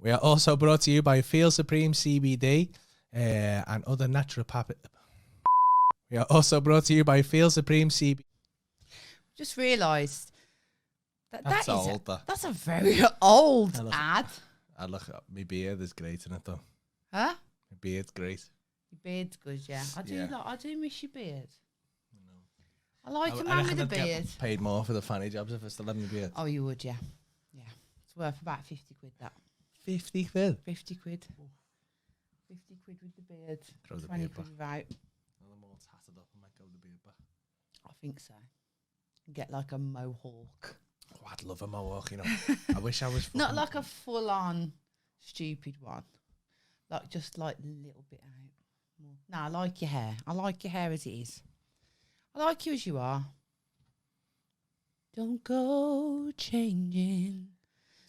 We are also brought to you by Feel Supreme CBD and other naturopathic. We are also brought to you by Feel Supreme CBD. Just realised That's old. That's a very old ad. I look at my beard is great in it though. Huh? My beard's great. Your beard's good, yeah. I do miss your beard. No. I like a man with a beard. Get paid more for the Fanny jobs if I still had my beard. Oh, you would, yeah. Yeah. It's worth about 50 quid, that. 50 quid? 50 quid. 50 quid with the beard. Throw the 20 beard quid back. without. When I'm all tattered up, I might go the beard back. I think so. Get like a mohawk. Oh, I'd love a mohawk, you know. I wish I was Not like a full-on stupid one. Like just like a little bit out. No, I like your hair. I like your hair as it is. I like you as you are. Don't go changing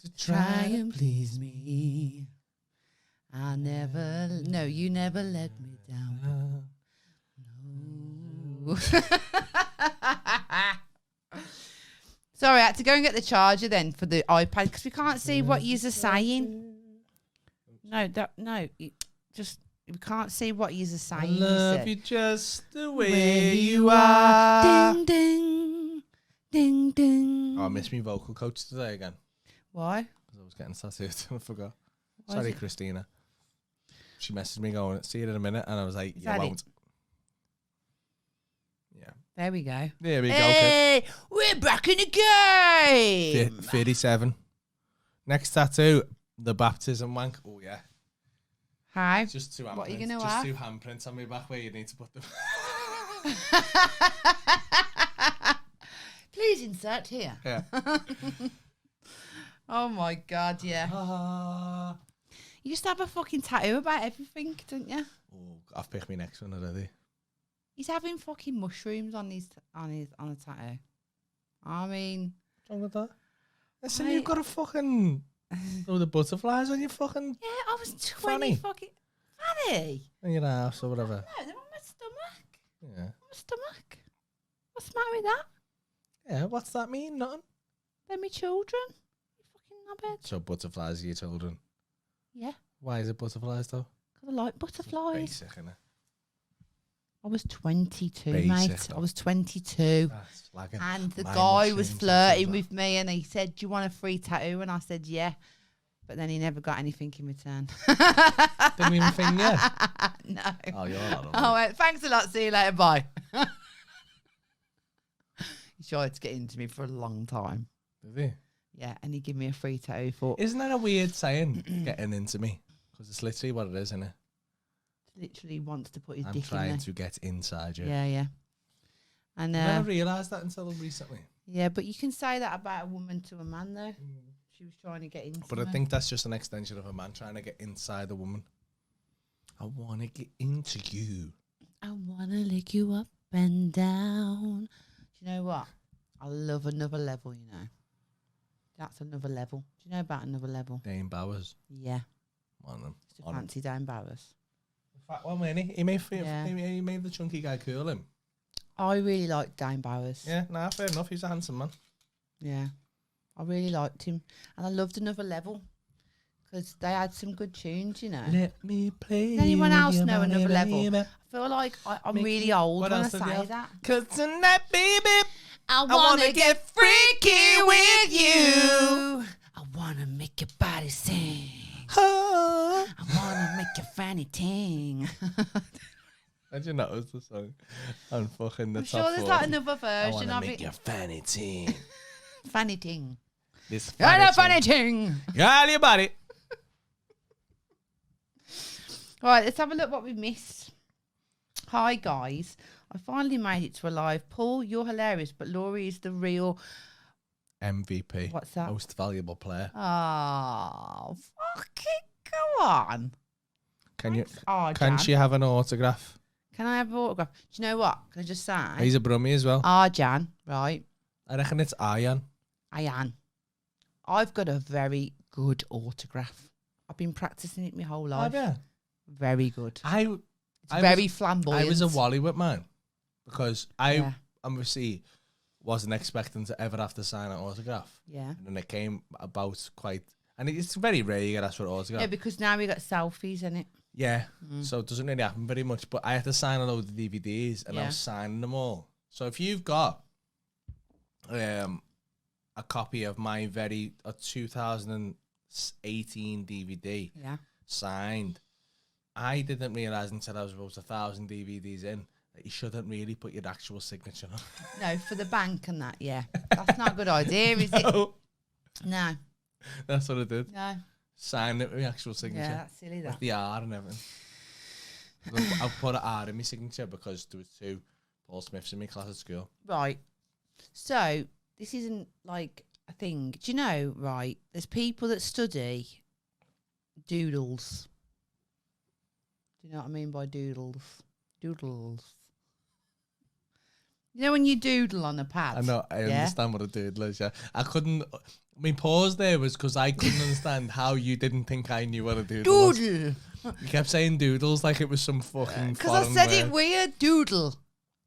to try and please me. No, you never let me down. No. Sorry, I had to go and get the charger then for the iPad because we can't see what you're saying. We can't see what you're saying. I love you just the way you are. Ding, ding, ding, ding. Oh, I missed my vocal coach today again. Why? Because I was getting tattooed. I forgot. Why Sorry, is it- Christina. She messaged me going, see you in a minute. And I was like, Is you that won't. it? Yeah. There we go. There we go. Hey, we're back in the game. 37. Next tattoo, the baptism wank. Oh, yeah. Hi. Just two handprints. What are you gonna Just have? two handprints on my back where you need to put them. Please insert here. Yeah. Oh my God, yeah. You just have a fucking tattoo about everything, don't you? Oh, I've picked my next one already. He's having fucking mushrooms on a tattoo. I mean, What's wrong with that? Listen, Right. you've got a fucking throw the butterflies on your fucking yeah, I was 20 Fanny. fucking Fanny. on your ass or whatever. No, they're on my stomach. Yeah. My stomach. What's the matter with that? Yeah. What's that mean? Nothing. They're my children. You fucking knobhead. So butterflies are your children. Yeah, Why is it butterflies though? because I like butterflies. Basic, innit? I was 22, Basic, mate. though. I was 22. That's slagging. And the My guy was mushrooms, flirting tattoos, with me and he said, do you want a free tattoo? And I said, yeah. But then he never got anything in return. Didn't even think yet. No. Oh, you're a lot of I went, thanks a lot. See you later. Bye. He tried to get into me for a long time. Did he? Yeah. And he gave me a free tattoo for Isn't that a weird saying, getting into me? Because it's literally what it is, isn't it? literally wants to put his I'm dick in trying there. to get inside you. Yeah, yeah. And I never realised that until recently. yeah, but you can say that about a woman to a man, though. She was trying to get into But I me. think that's just an extension of a man trying to get inside a woman. I want to get into you. I want to lick you up and down. Do you know what? I love Another Level, you know. That's Another Level. Do you know about Another Level? Dane Bowers. Yeah. One of them. Just a fancy Dane Bowers. Fat one, man. He made, Yeah. he made the chunky guy cool him. I really like Dane Bowers. Yeah, nah, fair enough. He's a handsome man. Yeah. I really liked him. And I loved Another Level. Because they had some good tunes, you know. Let me play. Does anyone with else your know Another Level? baby. I feel like I'm Make really you- old what when I else did you say have? that. 'Cause tonight, baby, I wanna get freaky with you. I wanna make your body sing. oh, I wanna make your fanny ting. Imagine that was the song. And fucking the I'm top sure there's 40. like another I version want to of make it. your fanny ting. Fanny ting. This Yeah, fanny funny ting. ting. Yeah, your body. Right, let's have a look what we've missed. Hi, guys. I finally made it to a live. Paul, you're hilarious, but Laurie is the real... MVP. What's that? Most valuable player. Oh, fucking go on. Can Jan. she have an autograph? Can I have an autograph? Do you know what? Can I just say? He's a brummie as well. Jan, right? I reckon it's Ian. I've got a very good autograph. I've been practicing it my whole life. Oh, yeah. Very good. It's very flamboyant. I was a wally with mine because I Yeah. obviously wasn't expecting to ever have to sign an autograph. Yeah. And then it came about quite, and it's very rare you get asked for an autograph. Yeah, because now we got selfies in it. Yeah, so it doesn't really happen very much. But I had to sign a load of DVDs, and I Yeah. was signing them all. So if you've got a copy of my 2018 DVD Yeah. signed, I didn't realise until I was about 1,000 DVDs in that you shouldn't really put your actual signature on. No, for the bank and that, yeah. That's not a good idea, is it? No, No. that's what I did. No. Signed it with my actual signature. Yeah, that's silly, With that. the R and everything. I put an R in my signature because there was 2 Paul Smiths in my class at school. Right. So, this isn't like a thing. Do you know, right, there's people that study doodles. Do you know what I mean by doodles? Doodles. You know when you doodle on a pad? I know, I Yeah? understand what a doodle is, yeah. I couldn't, my pause there was because I couldn't understand how you didn't think I knew what a doodle was. Doodle. You kept saying doodles like it was some fucking Because I foreign said word. it weird. Doodle.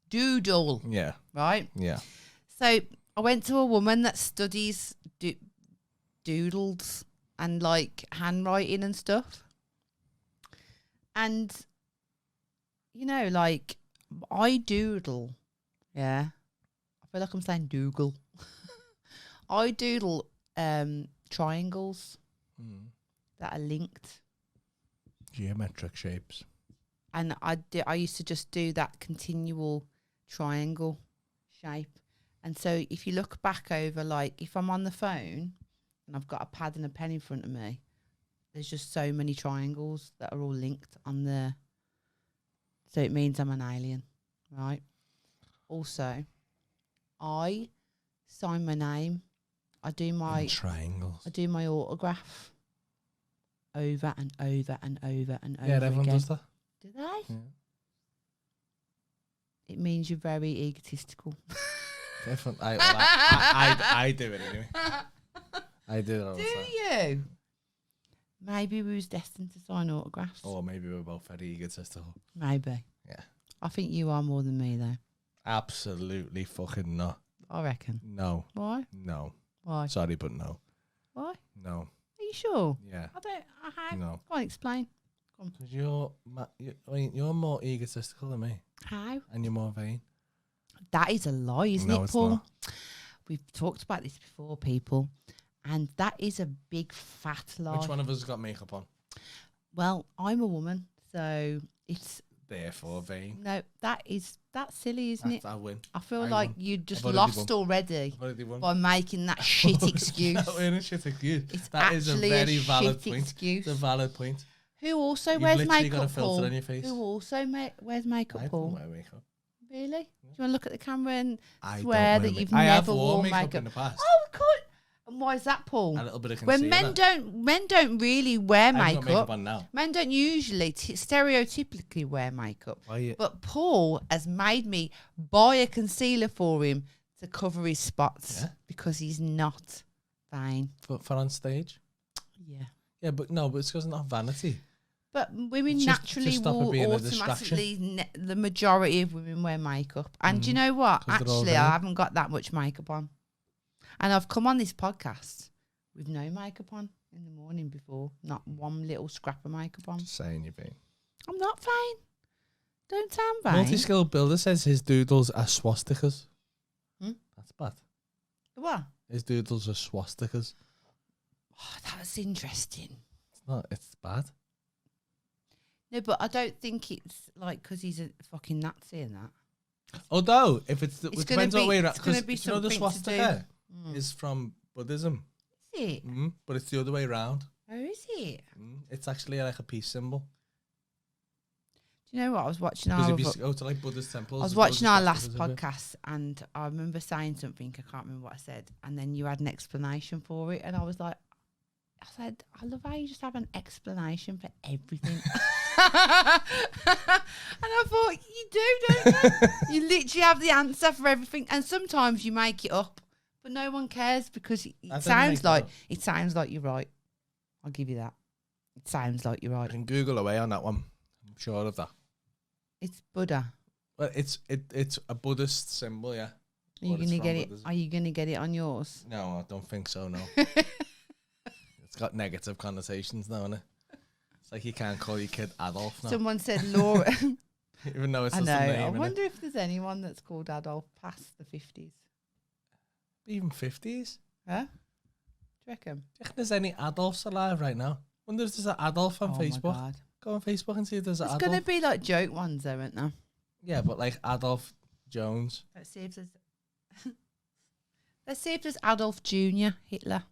Doodle. Yeah, Right? yeah. So I went to a woman that studies doodles and like handwriting and stuff. And, you know, like I doodle. Yeah. I feel like I'm saying Dougal. I doodle triangles that are linked. Geometric shapes. And I used to just do that continual triangle shape. And so if you look back over, like if I'm on the phone and I've got a pad and a pen in front of me, there's just so many triangles that are all linked on there. So it means I'm an alien, right? Also, I sign my name. I do my autograph over and over and over and over Yeah, everyone again. does that. Do they? Yeah. It means you're very egotistical. Different. I do it anyway. I do it all Do the time. you? Maybe we was destined to sign autographs. Or maybe we're both very egotistical. Maybe. Yeah. I think you are more than me, though. Absolutely fucking not. I reckon. No. Why? No. Why? Sorry, but no. Why? No. Are you sure? Yeah. I don't. How? No. Go on, explain. Because you're more egotistical than me. How? And you're more vain. That is a lie, isn't No, it, it's Paul? not. We've talked about this before, people. And that is a big fat lie. Which one of us has got makeup on? Well, I'm a woman, so it's... Therefore, vain. No, that's silly, isn't it? I win. I feel I like won. you just I've already lost won. already I've already won. by making that shit excuse. That ain't a shit excuse. It's That is a actually very a valid shit point. excuse. It's a valid point. Who also You've wears literally makeup, got a filter Paul? on your face. Who also wears I makeup, don't Paul? wear makeup. Really? Do you want to look at the camera and I don't swear wear that ma- you've I have never worn worn makeup makeup? in the past. Oh, of course. And why is that, Paul? A little bit of When concealer. men don't really wear I've got makeup. makeup on now. Men don't usually stereotypically wear makeup. Why you? But Paul has made me buy a concealer for him to cover his spots Yeah. because he's not vain. For on stage? Yeah. Yeah, but no, but it's because it's not vanity. But women Just naturally stop it will being a automatically, the majority of women wear makeup. And do you know what? 'Cause they're all Actually, vain. I haven't got that much makeup on. And I've come on this podcast with no makeup on in the morning before. Not one little scrap of makeup on. Just saying you're vain. I'm not vain. Don't sound vain. Multi-skilled builder says his doodles are swastikas. Hmm? That's bad. What? His doodles are swastikas. Oh, that's interesting. It's not. It's bad. No, but I don't think it's like because he's a fucking Nazi and that. Although, if it gonna depends what be- way around. it's gonna Because be you know the something to swastika do. is from Buddhism. Is it? But it's the other way around. Oh, is it? It's actually like a peace symbol. Do you know what? I was watching Because our if you go to like Buddhist temples, I was there's loads watching of our swastikas last everywhere. podcast and I remember saying something, I can't remember what I said, and then you had an explanation for it and I was like, I said, I love how you just have an explanation for everything. And I thought, you do, don't you? You literally have the answer for everything and sometimes you make it up, but no one cares because it sounds like you're right. I'll give you that. It sounds like you're I right. can Google away on that one. I'm sure of that. It's Buddha. Well, it's a Buddhist symbol, yeah. Are you But it's gonna from get it? Buddhism. Are you gonna get it on yours? No, I don't think so. No, it's got negative connotations now, innit? It's like you can't call your kid Adolf now, Someone said Laura. even though it's I just know. a name. I innit? wonder if there's anyone that's called Adolf past the 50s. Even 50s. Huh? Do you reckon? Do you reckon there's any Adolfs alive right now? Wonder if there's an Adolf on Oh Facebook. my God. Go on Facebook and see if there's an There's Adolf. going to be like joke ones though, aren't there? Yeah, but like Adolf Jones. Let's see if there's. Let's see if there's Adolf Jr. Hitler.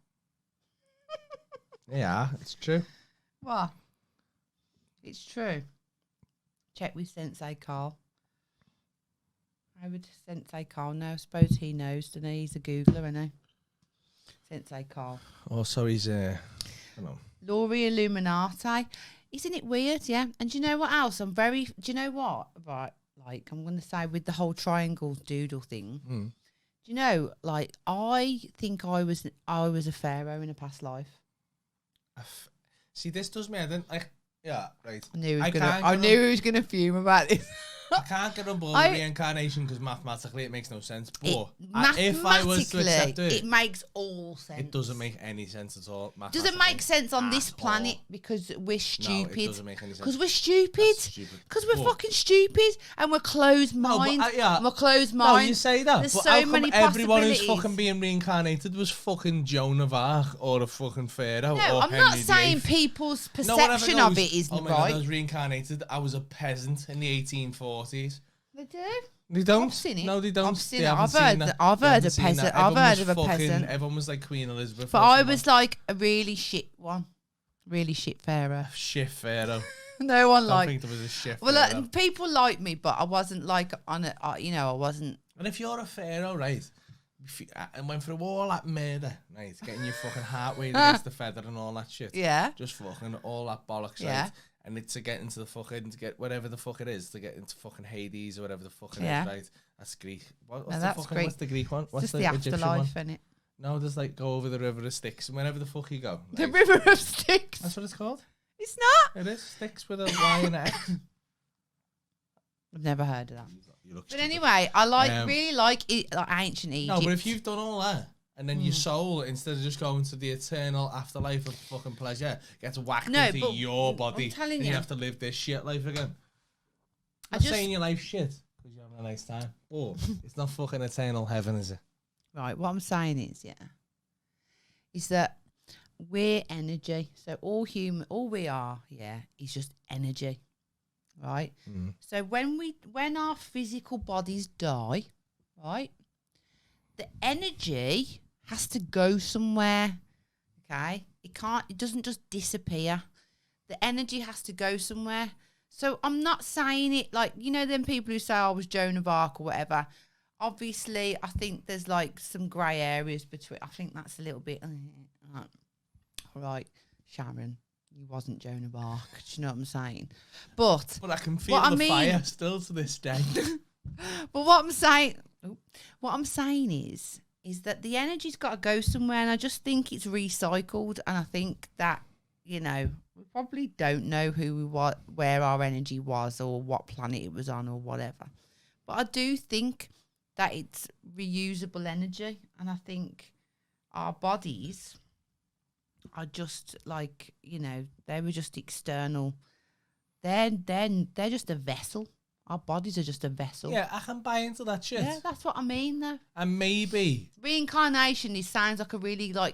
Yeah, it's true. What? It's true. Check with Sensei Carl. How would Sensei Carl know? I suppose he knows, doesn't he? He's a Googler, isn't he? Sensei Carl. Also, he's I don't know. Laurie Illuminati. Isn't it weird? Yeah. And do you know what else? Do you know what? Right. Like, I'm going to say with the whole triangle doodle thing. Mm. Do you know, like, I think I was a pharaoh in a past life. See, this does me. I didn't like. Yeah, right. I knew I he was gonna fume about this. I can't get on board with reincarnation because mathematically it makes no sense. But if I was to accept it makes all sense. it doesn't make any sense at all. Does it make sense on this planet because we're stupid? No, it doesn't make any sense. Because we're stupid. Because we're fucking stupid and we're closed minds. We're closed No, minds. you say that. There's but so how come many everyone who's possibilities. fucking being reincarnated was fucking Joan of Arc or a fucking pharaoh? No, or I'm Henry not VIII? saying people's No one ever perception of goes, it isn't oh my God, I right. was reincarnated. I was a peasant in the 1840s. They do. They don't. I've seen it. No, they don't. I've seen They it. haven't I've seen heard. that. I've They heard haven't a seen peasant. that. I've Everyone heard was of a fucking- peasant. Everyone was like Queen Elizabeth. But or I something. was like a really shit one. Really shit pharaoh. Shit pharaoh. No one I don't liked. think there was a shit Well, pharaoh. people like me, but I wasn't like on it. I wasn't. And if you're a pharaoh, right, and went through all that murder, right, getting your fucking heart weighed against the feather and all that shit, Yeah. just fucking all that bollocks, Yeah. right, and it's to get into the fucking, to get whatever the fuck it is, to get into fucking Hades or whatever the fuck it Yeah. is, right, that's Greek. What's No, the that's fucking, Greek. what's the Greek one? What's Just the the Egyptian one? afterlife, innit? No, there's like go over the river of Styx, and wherever the fuck you go. The right, River of Styx. that's what it's called? It's not. It is, Styx with a Y and an X. I've never heard of that. You look But stupid. anyway, I really like it, like ancient Egypt. No, but if you've done all that, and then your soul, instead of just going to the eternal afterlife of fucking pleasure, gets whacked No, into but your body, I'm telling and you. you have to live this shit life again. I I'm not just- saying your life's shit, because you're having a nice time. But it's not fucking eternal heaven, is it? Right, what I'm saying is that we're energy. So all we are, is just energy, right? Mm. So when our physical bodies die, right, the energy has to go somewhere. Okay, it doesn't just disappear. The energy has to go somewhere. So I'm not saying it like, them people who say I was Joan of Arc or whatever. Obviously, I think there's like some grey areas between. I think that's a little bit. All right, Sharon, you wasn't Joan of Arc. Do you know what I'm saying? But But I can feel What I the mean- fire still to this day. But what I'm saying is that the energy's got to go somewhere, and I just think it's recycled, and I think that we probably don't know where our energy was, or what planet it was on, or whatever. But I do think that it's reusable energy, and I think our bodies are just like they were just external. They're just a vessel. Our bodies are just a vessel. Yeah, I can buy into that shit. Yeah, that's what I mean, though. And maybe, Reincarnation, sounds like a really, no,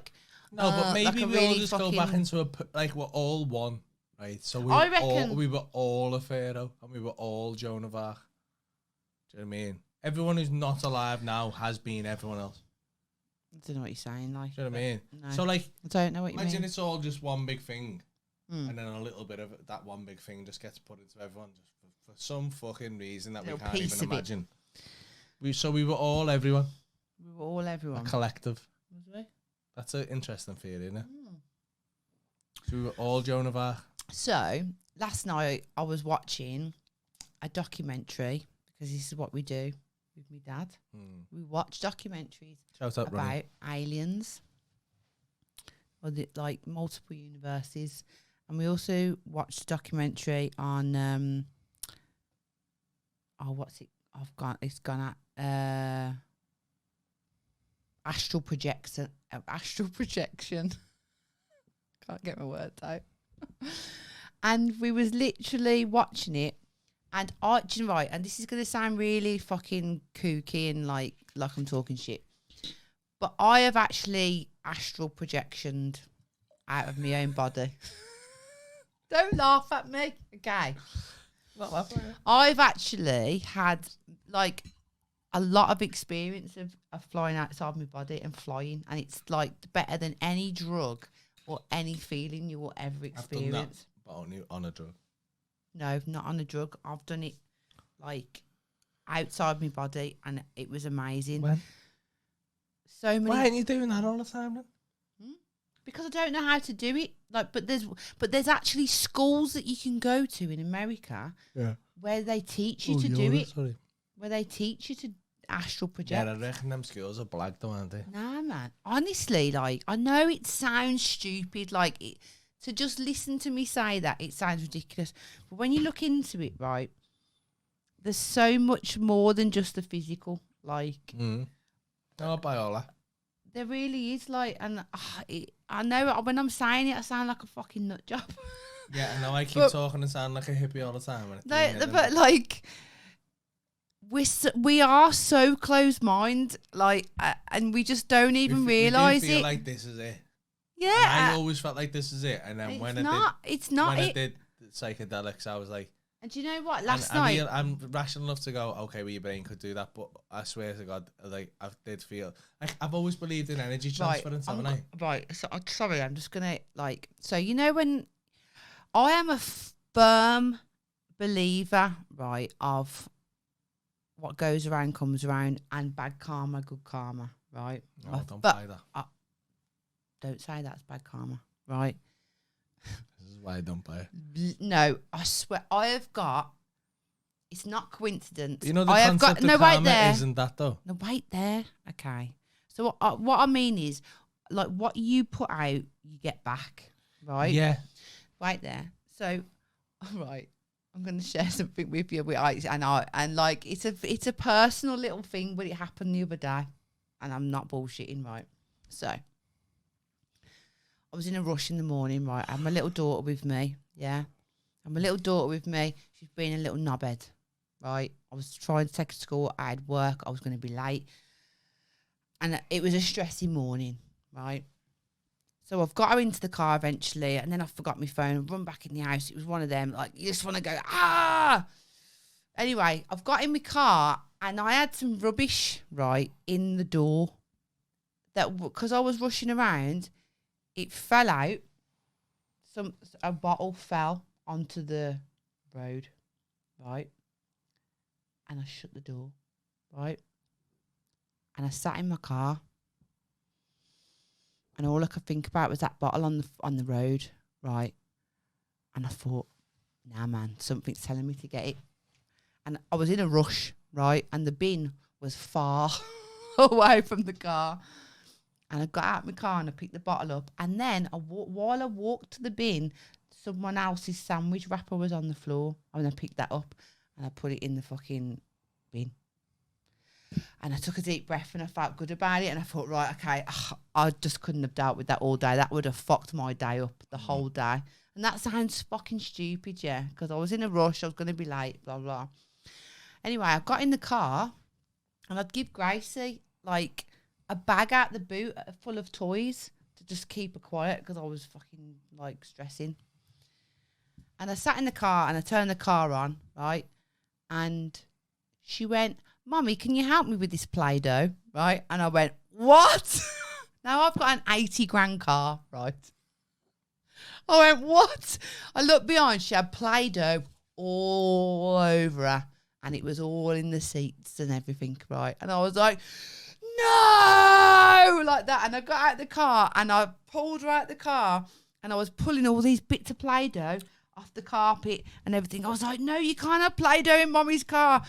but maybe like a we all really just go back into we're all one. right? So I reckon we were all a pharaoh, and we were all Joan of Arc. Do you know what I mean? Everyone who's not alive now has been everyone else. I don't know what you're saying. Like, Do you know what I mean? no, So like, I don't know what you imagine mean. it's all just one big thing, Mm. and then a little bit of that one big thing just gets put into everyone just for some fucking reason that we Little can't piece even of it. imagine. We were all everyone, We were all a everyone. collective. Was we? That's an interesting theory, isn't it? Mm. So we were all Joan of Arc. So last night I was watching a documentary because this is what we do with my dad. We watch documentaries Shout out, Ronnie. about aliens or like multiple universes, and we also watched a documentary on what's it? It's gone at astral projection. Astral projection. Can't get my words out. And we was literally watching it, and do you know, right? And this is gonna sound really fucking kooky and like I'm talking shit, but I have actually astral projectioned out of my own body. Don't laugh at me, okay? Not laughing. I've actually had like a lot of experience of flying outside my body and flying, and it's like better than any drug or any feeling you will ever I've done that, experience. but only on a drug. No, not on a drug. I've done it like outside my body, and it was amazing. When? So many. Why aren't you doing that all the time then? Because I don't know how to do it. Like, but there's actually schools that you can go to in America where they teach you to do it. Sorry. Where they teach you to astral Yeah, project. I reckon them skills are black though, aren't they? Nah, man. Honestly, like, I know it sounds stupid, like, to just listen to me say that, it sounds ridiculous. But when you look into it, right, there's so much more than just the physical. Like, No, I'll buy all that. there really is, like, and I know when I'm saying it, I sound like a fucking nut job. Yeah, I know I keep But- talking and sound like a hippie all the time. And No, but, like, we are so close-minded, like, and we just don't even realise we do feel it. like this is it. Yeah. And I always felt like this is it. And then when I did psychedelics, I was like, And do you know what? and I'm rational enough to go, okay, well, your brain could do that, but I swear to God, like I did feel like I've always believed in energy transference, haven't I? Right. So, sorry, I'm just gonna like. So you know when I am a firm believer, right, of what goes around comes around, and bad karma, good karma, right? No, don't buy that. Don't say that's bad karma, right? This is why I don't buy it. No, I swear I have got. It's not coincidence. You know the I have concept got, of no, wait karma there. isn't that though? No, wait there. Okay. So what I mean is, like, what you put out, you get back, right? Yeah. Right there. So, right, I'm going to share something with you. And like, it's a personal little thing, but it happened the other day, and I'm not bullshitting, right? So, I was in a rush in the morning, right? I had my little daughter with me, yeah. And my little daughter with me, she's been a little knobhead, right? I was trying to take her to school. I had work. I was going to be late. And it was a stressy morning, right? So I've got her into the car eventually, and then I forgot my phone, run back in the house. It was one of them, like, you just want to go, ah! Anyway, I've got in my car, and I had some rubbish, right, in the door. That because I was rushing around, it fell out. A bottle fell onto the road, right? And I shut the door, right? And I sat in my car, and all I could think about was that bottle on the road, right? And I thought, nah, man, something's telling me to get it. And I was in a rush, right? And the bin was far away from the car. And I got out my car and I picked the bottle up. And then while I walked to the bin, someone else's sandwich wrapper was on the floor. And I picked that up and I put it in the fucking bin. And I took a deep breath and I felt good about it. And I thought, right, okay, I just couldn't have dealt with that all day. That would have fucked my day up the whole day. And that sounds fucking stupid, yeah, because I was in a rush. I was going to be late, blah, blah. Anyway, I got in the car and I'd give Gracie, like, a bag out the boot full of toys to just keep her quiet because I was fucking, like, stressing. And I sat in the car and I turned the car on, right? And she went, Mummy, can you help me with this Play-Doh? Right? And I went, what? Now I've got an 80 grand car, right? I went, what? I looked behind, she had Play-Doh all over her. And it was all in the seats and everything, right? And I was like, no! Like that. And I got out of the car and I pulled her out of the car and I was pulling all these bits of Play-Doh off the carpet and everything. I was like, no, you can't have Play-Doh in Mummy's car.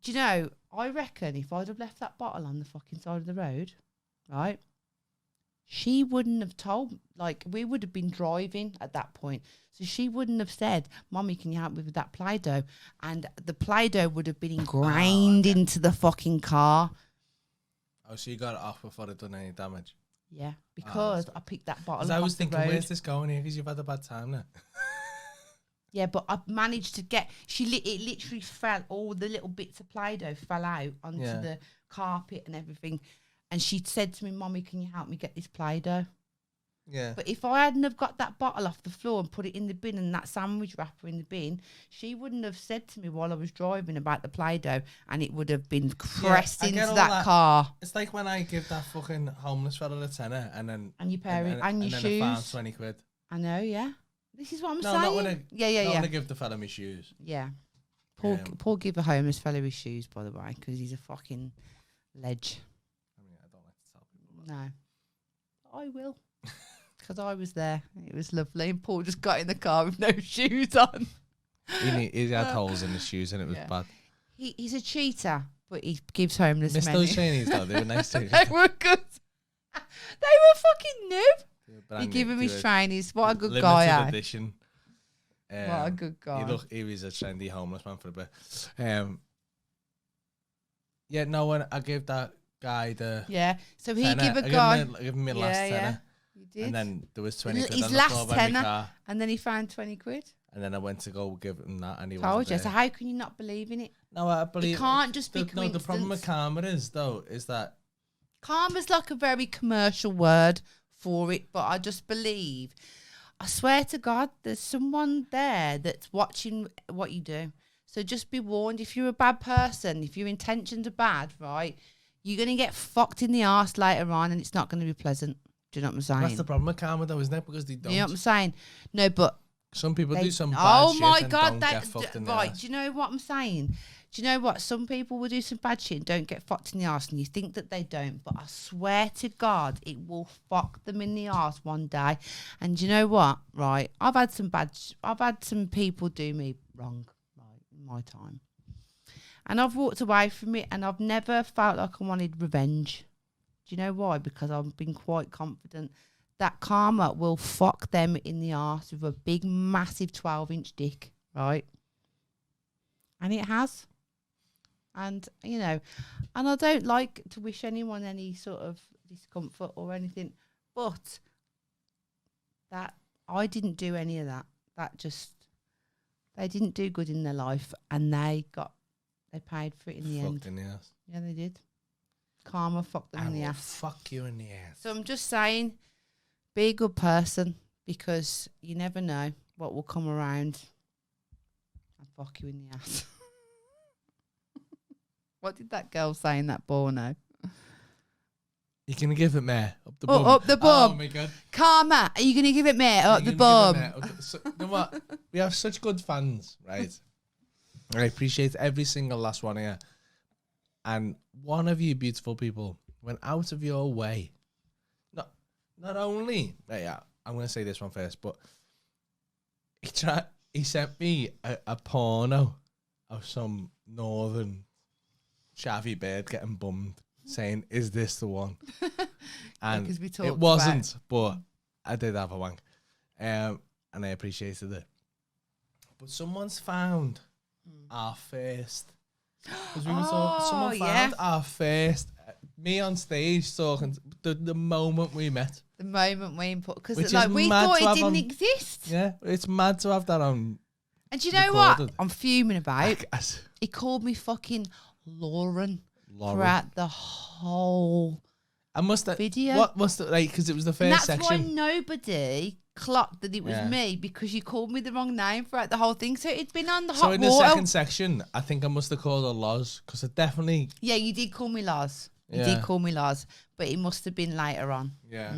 Do you know, I reckon if I'd have left that bottle on the fucking side of the road, right, she wouldn't have told, like, we would have been driving at that point. So she wouldn't have said, Mummy, can you help me with that Play-Doh? And the Play-Doh would have been ingrained into the fucking car. Oh, so you got it off before it done any damage? Yeah, because I picked that bottle up I off was the thinking, road. where's this going here? Because you've had a bad time now. Yeah, but I managed to get, it literally fell, all the little bits of Play-Doh fell out onto the carpet and everything. And she said to me, Mummy, can you help me get this Play-Doh? Yeah. But if I hadn't have got that bottle off the floor and put it in the bin and that sandwich wrapper in the bin, she wouldn't have said to me while I was driving about the Play-Doh and it would have been pressed into that car. It's like when I give that fucking homeless fella a tenner and then... And your parents, and your then shoes. I found 20 quid. I know, yeah. This is what I'm saying. Not when I, yeah. Not when I give the fella my shoes. Yeah. Paul give a homeless fellow his shoes, by the way, because he's a fucking ledge. I mean, I don't like to tell people that. No. I will. Because I was there. It was lovely. And Paul just got in the car with no shoes on. He had holes in his shoes and it was bad. He's a cheater, but he gives homeless men. Missed those trainees though. They were nice too. They were good. They were fucking new. He gave him his trainees. What a good guy, Limited edition. What a good guy. He was a trendy homeless man for a bit. Yeah, no, when I gave that guy the... Yeah, so he tenner, gave a guy... I gave him my last tenner. You did. And then there was 20 quid his on the floor last by my tenner, car. and then he found 20 quid. And then I went to go give him that and he Told wasn't you. there. So how can you not believe in it? No, I believe... It can't just be No, coincidence. the problem with karma is, though, is that... Karma's like a very commercial word for it, but I just believe... I swear to God, there's someone there that's watching what you do. So just be warned, if you're a bad person, if your intentions are bad, right, you're going to get fucked in the arse later on and it's not going to be pleasant. Do you know what I'm saying? That's the problem with karma, though, isn't it? Because they don't. You know what I'm saying? No, but... Some people do some bad shit and don't get fucked in the right, ass. do you know what I'm saying? Do you know what? Some people will do some bad shit and don't get fucked in the arse, and you think that they don't, but I swear to God, it will fuck them in the arse one day. And do you know what? Right, I've had some people do me wrong, right, in my time, and I've walked away from it, and I've never felt like I wanted revenge. Do you know why? Because I've been quite confident that karma will fuck them in the arse with a big, massive 12-inch dick, right? And it has. And, you know, and I don't like to wish anyone any sort of discomfort or anything, but that I didn't do any of that. They didn't do good in their life and they paid for it in the end. Fucked in the ass. Yeah, they did. Karma fucked them in the ass. Fuck you in the ass. So I'm just saying, be a good person because you never know what will come around and fuck you in the ass. What did that girl say in that porno? You can give it me up the Oh, bum. up the bum. Oh my God. Karma, are you going to give it me up the You bum? can give it me. So, you know what? We have such good fans, right? I appreciate every single last one of you. And one of you beautiful people went out of your way. Not only, yeah, I'm going to say this one first, but he sent me a porno of some northern shabby bird getting bummed, saying, "Is this the one?" And Because we talked it wasn't, but I did have a wank, and I appreciated it. But someone's found our first. Because we were talking, someone found our first. Me on stage talking the moment we met. The moment we input, because Which like is we mad thought to it have didn't on- exist. Yeah, it's mad to have that on. And do you know recorded. what? I'm fuming about. Guess. He called me fucking Lauren Lauren. throughout the whole I must have video. What must have, like, because it was the And first that's why section. nobody clocked that it was Yeah. me because you called me the wrong name throughout the whole thing. So it's been on the So hot in the water. second section, I think I must have called her Loz because I definitely. Yeah, you did call me Lars. You Yeah. did call me Lars, but it must have been later on. Yeah.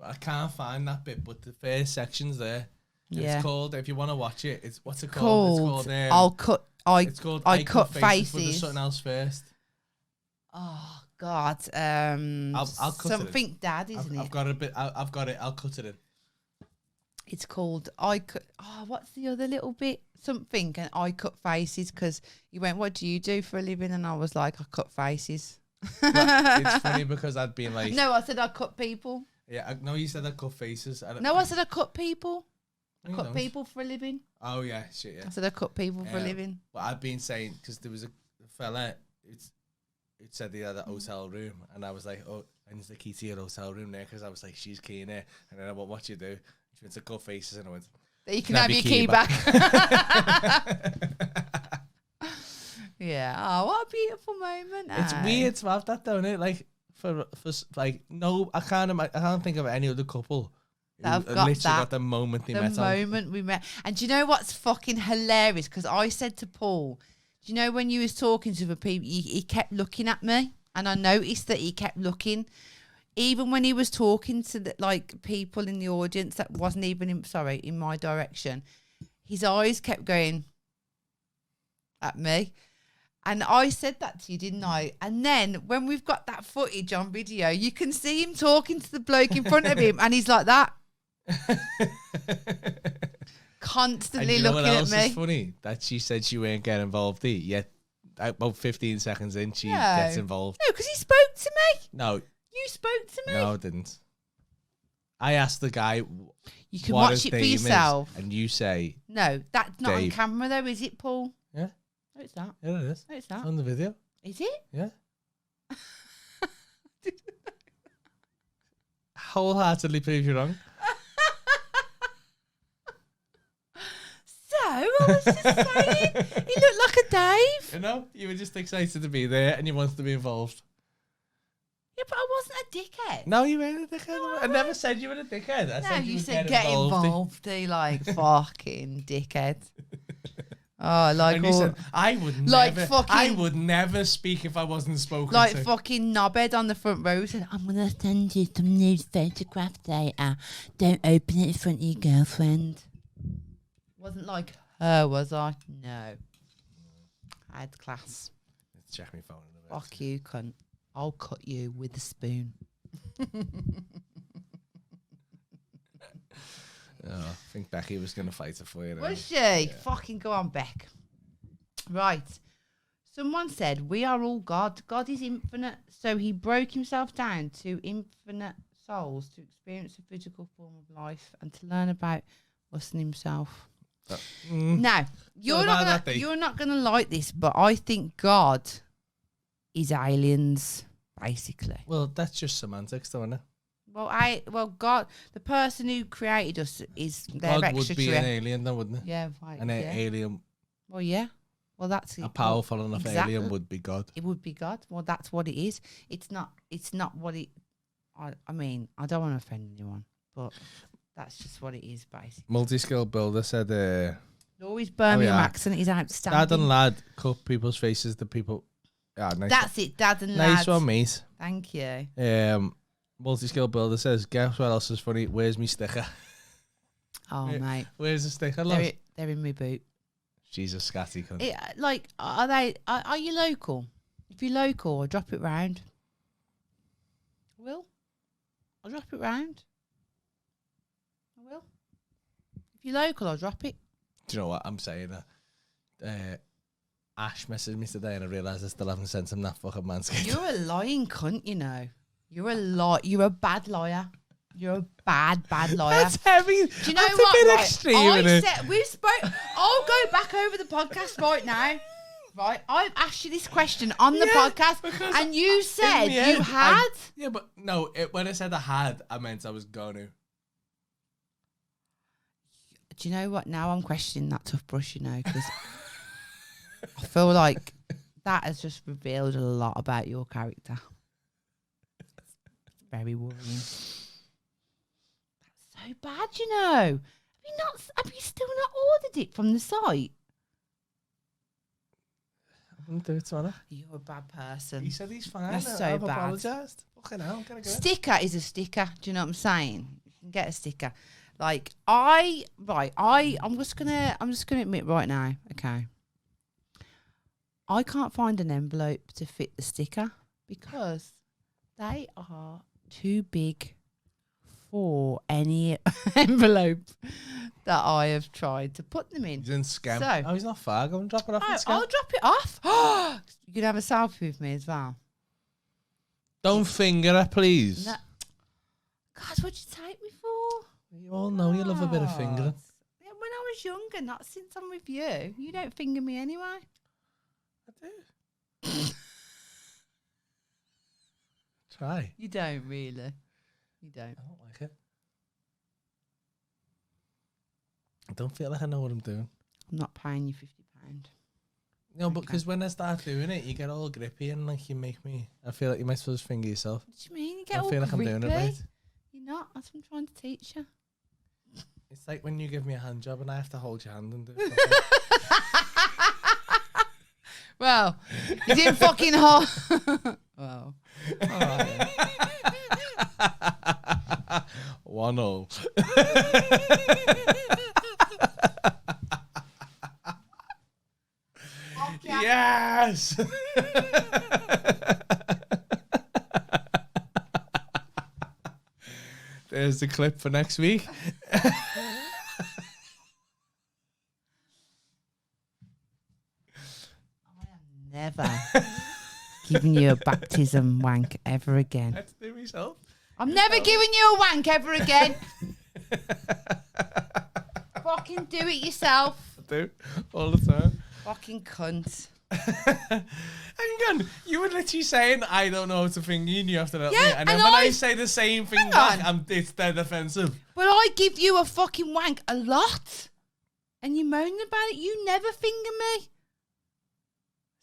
I can't find that bit, but the first section's there. And Yeah. It's called, if you want to watch it, what's it called? Called. It's called, it's called I cut But there's faces. something else first. Oh God. I'll cut it in. something dad, isn't it? I've got a bit. I've got it. I'll cut it in. It's called I cut. Oh, what's the other little bit? Something and I cut faces because you went, "What do you do for a living?" And I was like, "I cut faces." But it's funny because I'd been like, No, I said I cut people. yeah, no, you said I cut faces. No, I said I cut people. I No, you cut don't. people for a living. Oh yeah, shit, yeah. I said I cut people for a Yeah. living. But I've been saying because there was a fella. It said he had a hotel room, and I was like, oh, and there's the key to your hotel room there because I was like, she's key in there, and then I went, what you do? She went to cut faces, and I went, That you can have your key back. Yeah. Oh, what a beautiful moment. It's aye. weird to have that, don't it? Like for like no, I can't think of any other couple That have who got literally that. got the moment they The met on. moment we met. And do you know what's fucking hilarious? Because I said to Paul, do you know when you was talking to the people, he kept looking at me, and I noticed that he kept looking. Even when he was talking to the, like people in the audience that wasn't even in my direction, his eyes kept going at me. And I said that to you, didn't I? And then when we've got that footage on video, you can see him talking to the bloke in front of him, and he's like that, constantly And you know looking what at else me. is funny? That she said she won't get involved. Yet about 15 seconds in, she No. gets involved. No, because he spoke to me. No, You spoke to me. no, I didn't. I asked the guy. You can what watch his it for name is, yourself. and you say, No, that's not Dave. on camera though, is it, Paul? yeah, No, it's not. yeah, it is. No, it's It's not. on the video. Is it? Yeah. Wholeheartedly prove you wrong. So, I was just saying, he looked like a Dave. You know, you were just excited to be there and you wanted to be involved. Yeah, but I wasn't a dickhead. No, you weren't a dickhead. No, I I never said you were a dickhead. I No, said you would said get get involved. You like fucking dickhead. Oh, like And you all, said, I would like never, fucking- I would never speak if I wasn't spoken like to. fucking knobhead on the front row said, "I'm gonna send you some nude photograph data. Don't open it in front of your girlfriend." Wasn't like her, was I? No. I had class. Let's check my phone in a bit. Fuck you, cunt. I'll cut you with a spoon. Oh, I think Becky was going to fight her for you. then. Was she? Fucking go on, Beck. Right. Someone said, we are all God. God is infinite. So he broke himself down to infinite souls to experience a physical form of life and to learn about us and himself. Now, you're not gonna like this, but I think God is aliens, basically. Well, that's just semantics, though, isn't it? Well, God, the person who created us is their God would be an extraterrestrial. alien, though, wouldn't it? Yeah, right. An yeah. alien, Well, yeah. Well, that's a powerful enough exactly. alien would be God. It would be God. Well, that's what it is. It's not what it. I mean, I don't want to offend anyone, but that's just what it is, basically. Multi-skilled builder said, Laurie's Birmingham yeah. accent is outstanding. Dad and lad cut people's faces to people. Ah, nice. That's it, Dad and Nice lads. one, mate. Thank you. Multi-skilled builder says, guess what else is funny? Where's me sticker? Oh, Yeah. mate. Where's the sticker, love? They're in my boot. She's a scatty cunt. Are you local? If you're local, I'll drop it round. I will. I'll drop it round. I will. If you're local, I'll drop it. Do you know what I'm saying? Ash messaged me today and I realised I still haven't sent him that fucking manscaped. You're a lying cunt, you know. You're a bad liar. You're a bad liar. That's heavy. Do you know That's what? a bit right? extreme, I isn't it? said we've spoke. I'll go back over the podcast right now. Right, I've asked you this question on the Yeah, podcast, because and you said in the you end, had. Yeah, but no, when I said I had, I meant I was going to. Do you know what? Now I'm questioning that tough brush, you know, because I feel like that has just revealed a lot about your character. Very worrying. That's so so bad, you know. Have you still not ordered it from the site? I wouldn't do it tomorrow. You're a bad person. He said he's fine. That's so I've bad. apologised. Fucking hell, can I get it? Sticker is a sticker. Do you know what I'm saying? You can get a sticker. Like I'm just gonna admit right now, okay. I can't find an envelope to fit the sticker because they are too big for any envelope that I have tried to put them in. He's in Scam. So- Oh, he's not far. Go and drop it off in Oh, Scam. I'll drop it off. You can have a selfie with me as well. Don't finger her, please. No. God, what'd you take me for? You all know you love a bit of fingering. Yeah, when I was younger, not since I'm with you. You don't finger me anyway. I do. Try. You don't really. You don't. I don't like it. I don't feel like I know what I'm doing. I'm not paying you £50. No, but Okay. because when I start doing it, you get all grippy and like you make me. I feel like you might supposed to finger yourself. What do you mean? You get I all feel like grippy. I'm doing it right. You're not. That's what I'm trying to teach you. It's like when you give me a hand job and I have to hold your hand and do it. Well, you didn't fucking hold. Well, all right. 1-0. Yes. There's the clip for next week. Never giving you a baptism wank ever again. Let's do myself. I'm never giving you a wank ever again. Fucking do it yourself. I do all the time. Fucking cunt. Hang on, you were literally saying I don't know how to finger you and you have to help me. Yeah, And then and when I I- say the same thing Hang back, on. it's dead offensive. But I give you a fucking wank a lot. And you moan about it. You never finger me.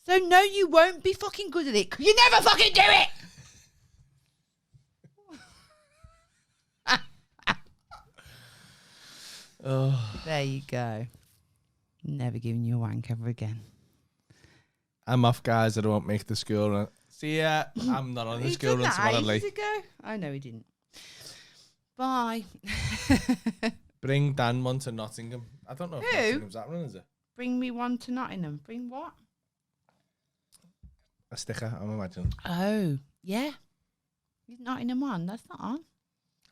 So no, you won't be fucking good at it. 'Cause you never fucking do it. Oh, There you go. Never giving you a wank ever again. I'm off, guys. I don't make the school run. See ya. I'm not on the He school did run that tomorrow ages late. ago. I know he didn't. Bye. Bring Dan one to Nottingham. I don't know if Who? Nottingham's happening, is it? Bring me one to Nottingham. Bring what? A sticker, I'm imagining. Oh, yeah. He's Nottingham on. That's not on.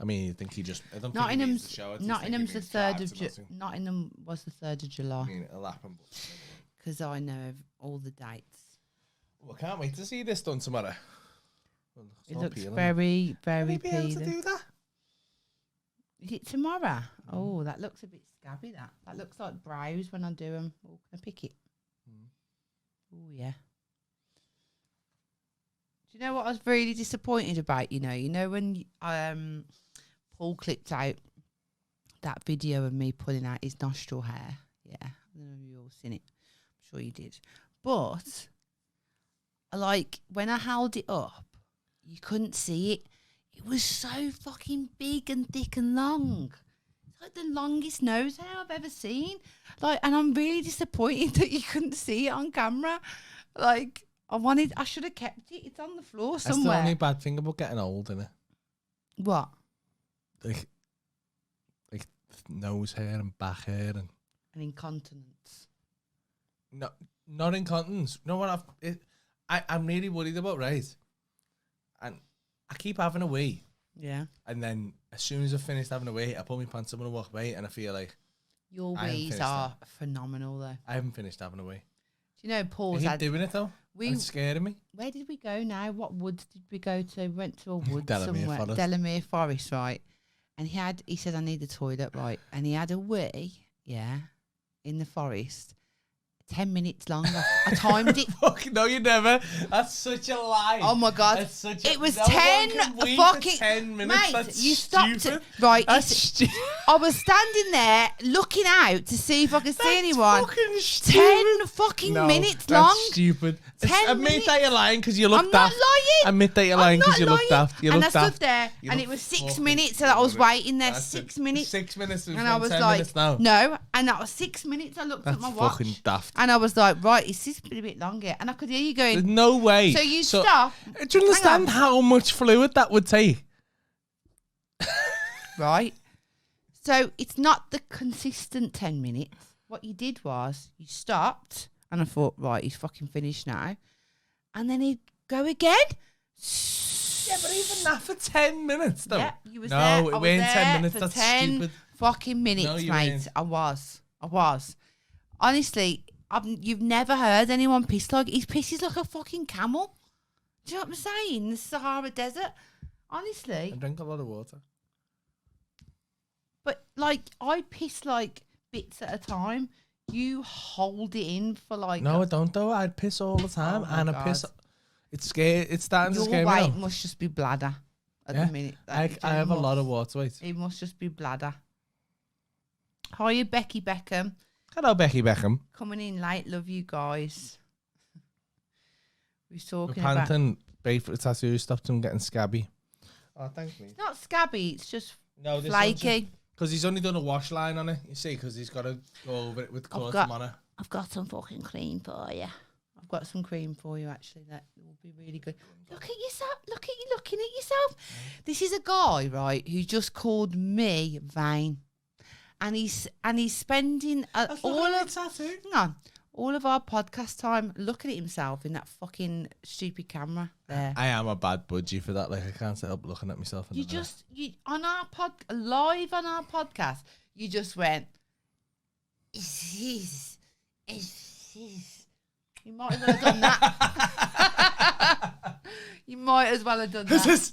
I mean, you think he just... I don't think he needs the show. I just think Nottingham's he the needs 3rd cards of and nothing. Nottingham was the 3rd of I July mean, it'll happen. But because I know of all the dates. well, I can't wait to see this done tomorrow. Well, it's It not looks appealing. very, Will very he be able to appealing. do that? Is it tomorrow? Oh, that looks a bit scabby. That looks like brows when I do them. Oh, can I pick it? Oh yeah. Do you know what I was really disappointed about? You know when Paul clipped out that video of me pulling out his nostril hair. Yeah, I don't know if you all seen it. I'm sure you did. But like when I held it up, you couldn't see it. It was so fucking big and thick and long. It's like the longest nose hair I've ever seen. Like, and I'm really disappointed that you couldn't see it on camera. Like, I should have kept it. It's on the floor That's the somewhere. only bad thing about getting old, isn't it? What? Like nose hair and back hair and... An incontinence. No, not incontinence. You know what? I'm really worried about, right? And I keep having a wee. Yeah. And then as soon as I've finished having a wee, I pull my pants up and I walk away and I feel like Your I haven't wees finished are phenomenal, though. I haven't finished having a wee. Do you know I Paul's keep had... doing it though. We, And it's scaring me. where did we go now? What woods did we go to? We went to a wood Delamere somewhere. Forest. Delamere Forest, right? And he said, I need the toilet, right? And he had a wee, yeah, in the forest 10 minutes long. I timed it. Fuck, no, you never. That's such a lie. Oh my God. That's such It was no 10 one can wait fucking... for 10 minutes. Mate, That's you stopped stupid. it. Right. That's stupid. I was standing there looking out to see if I could see anyone. Fucking stupid. 10 fucking No, minutes that's long. Stupid. 10 Admit minutes. that you're lying because you look I'm not daft. lying. Admit that you're I'm lying because not you look lying. daft. You and look I daft. stood there, You and look it was 6 fucking minutes that I was boring. waiting there. That's 6 it. minutes. 6 minutes is And I was 10 like, minutes now. no. And that was 6 minutes. I looked That's at my watch. fucking daft. And I was like, right, it's just been a bit longer. And I could hear you There's going, no way. so you stop. Do you understand on. how much fluid that would take? Right. So it's not the consistent 10 minutes. What you did was you stopped and I thought, right, he's fucking finished now. And then he'd go again. Yeah, but even that for 10 minutes, though. Yeah, you was no, there. it I was weren't there 10 minutes. for That's 10 stupid. fucking minutes, No, you mate. weren't. I was. Honestly, you've never heard anyone piss like... He pisses like a fucking camel. Do you know what I'm saying? The Sahara Desert. Honestly. I drink a lot of water. But, like, I piss, like, bits at a time. You hold it in for, like... No, I don't, though. I'd piss all the time. Oh my and I God. piss... It's scary. It's starting to Your scare me weight now. must just be bladder at Yeah. the minute. I have a lot of water weight. It must just be bladder. Hiya, Becky Beckham. Hello, Becky Beckham. Coming in late. Love you guys. We're The talking about... Panton Bayford tattoo stopped him getting scabby. Oh, thank me. It's not scabby. It's just No, flaky. Because he's only done a wash line on it, you see, because he's got to go over it with colour on it. I've got some fucking cream for you. I've got some cream for you, actually. That will be really good. Look at yourself. Look at you looking at yourself. This is a guy, right, who just called me vain. And he's spending all of our podcast time looking at himself in that fucking stupid camera there. I am a bad budgie for that. Like, I can't help looking at myself. In You the mirror. just live on our podcast. You just went. Is this? You might as well have done that. You might as well have done that.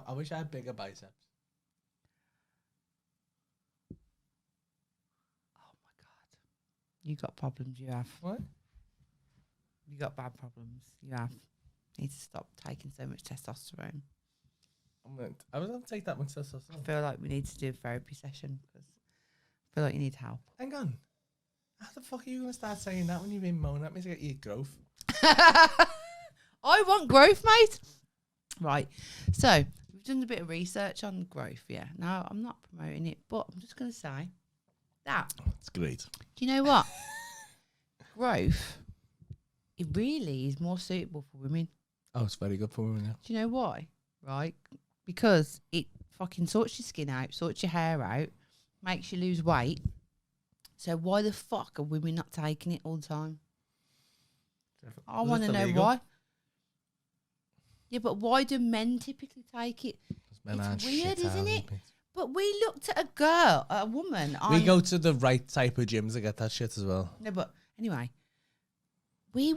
I wish I had bigger biceps. Oh my God. You got problems, you have. What? You got bad problems, you have. You need to stop taking so much testosterone. I was going to take that much I testosterone. feel like we need to do a therapy session because I feel like you need help. Hang on. How the fuck are you going to start saying that when you've been moaning at me to get your growth? I want growth, mate. Right. So we've done a bit of research on growth, yeah. Now, I'm not promoting it, but I'm just going to say that. It's great. Do you know what? Growth, it really is more suitable for women. Oh, it's very good for women, yeah. Do you know why? Right? Because it fucking sorts your skin out, sorts your hair out, makes you lose weight. So why the fuck are women not taking it all the time? I want to know why. Yeah, but why do men typically take it? It's weird, isn't it? But we looked at a woman. We go to the right type of gyms to get that shit as well. No, but anyway, we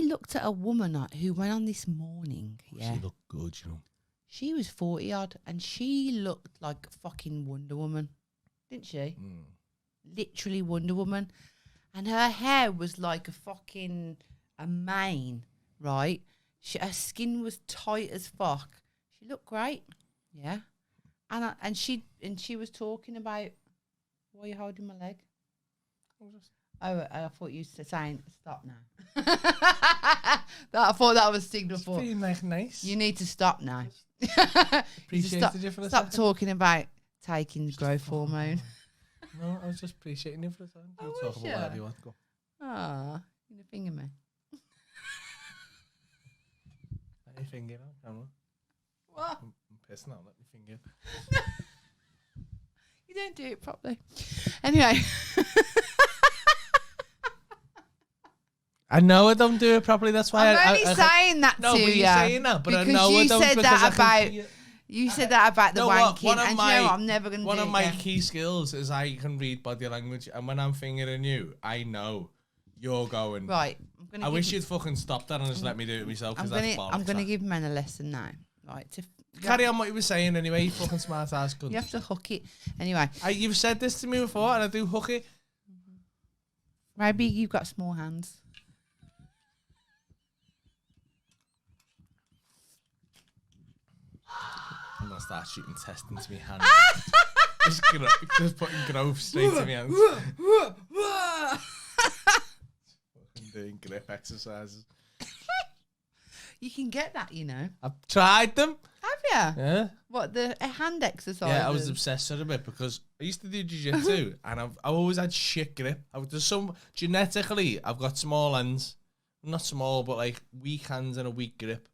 looked at a woman who went on this morning. Yeah, She looked good, you know. she was 40 odd, and she looked like a fucking Wonder Woman, didn't she? Mm. Literally Wonder Woman, and her hair was like a mane, right? Her skin was tight as fuck. She looked great, yeah. And she was talking about, why are you holding my leg? Oh, I thought you were saying stop now. I thought that was signal for Feeling like nice. you need to stop now. Appreciated you for a Stop second. talking about taking the growth hormone. No, I was just appreciating you for a second. Oh, We'll was talk about ya? whatever you want. Go. Ah, you gonna finger me? Let me finger on camera. What? I'm pissed now. Let me finger. You don't do it properly. Anyway. I know I don't do it properly. That's why I'm only saying that no, to but you. you're saying that, but I because know I you don't said because that I can- about you said that about the know what? wanking, One of and my- you know what? I'm never gonna One do of it my again. key skills is I can read body language, and when I'm fingering you, I know you're going. Right. I'm gonna I give wish you- you'd fucking stop that and just let me do it myself. I'm Because gonna that's bollocks. give men a lesson now. Right. Carry on what you were saying anyway. You fucking smart ass. Good. You have to hook it. Anyway. You've said this to me before, and I do hook it. Maybe you've got small hands. I'm gonna start shooting tests into my hands. just putting growth straight to my hands. Fucking doing grip exercises. You can get that, you know. I've tried them. Have you? Yeah. What, the hand exercise? Yeah, I was obsessed with it because I used to do jiu-jitsu and I've always had shit grip. Genetically, I've got small hands. Not small, but like weak hands and a weak grip.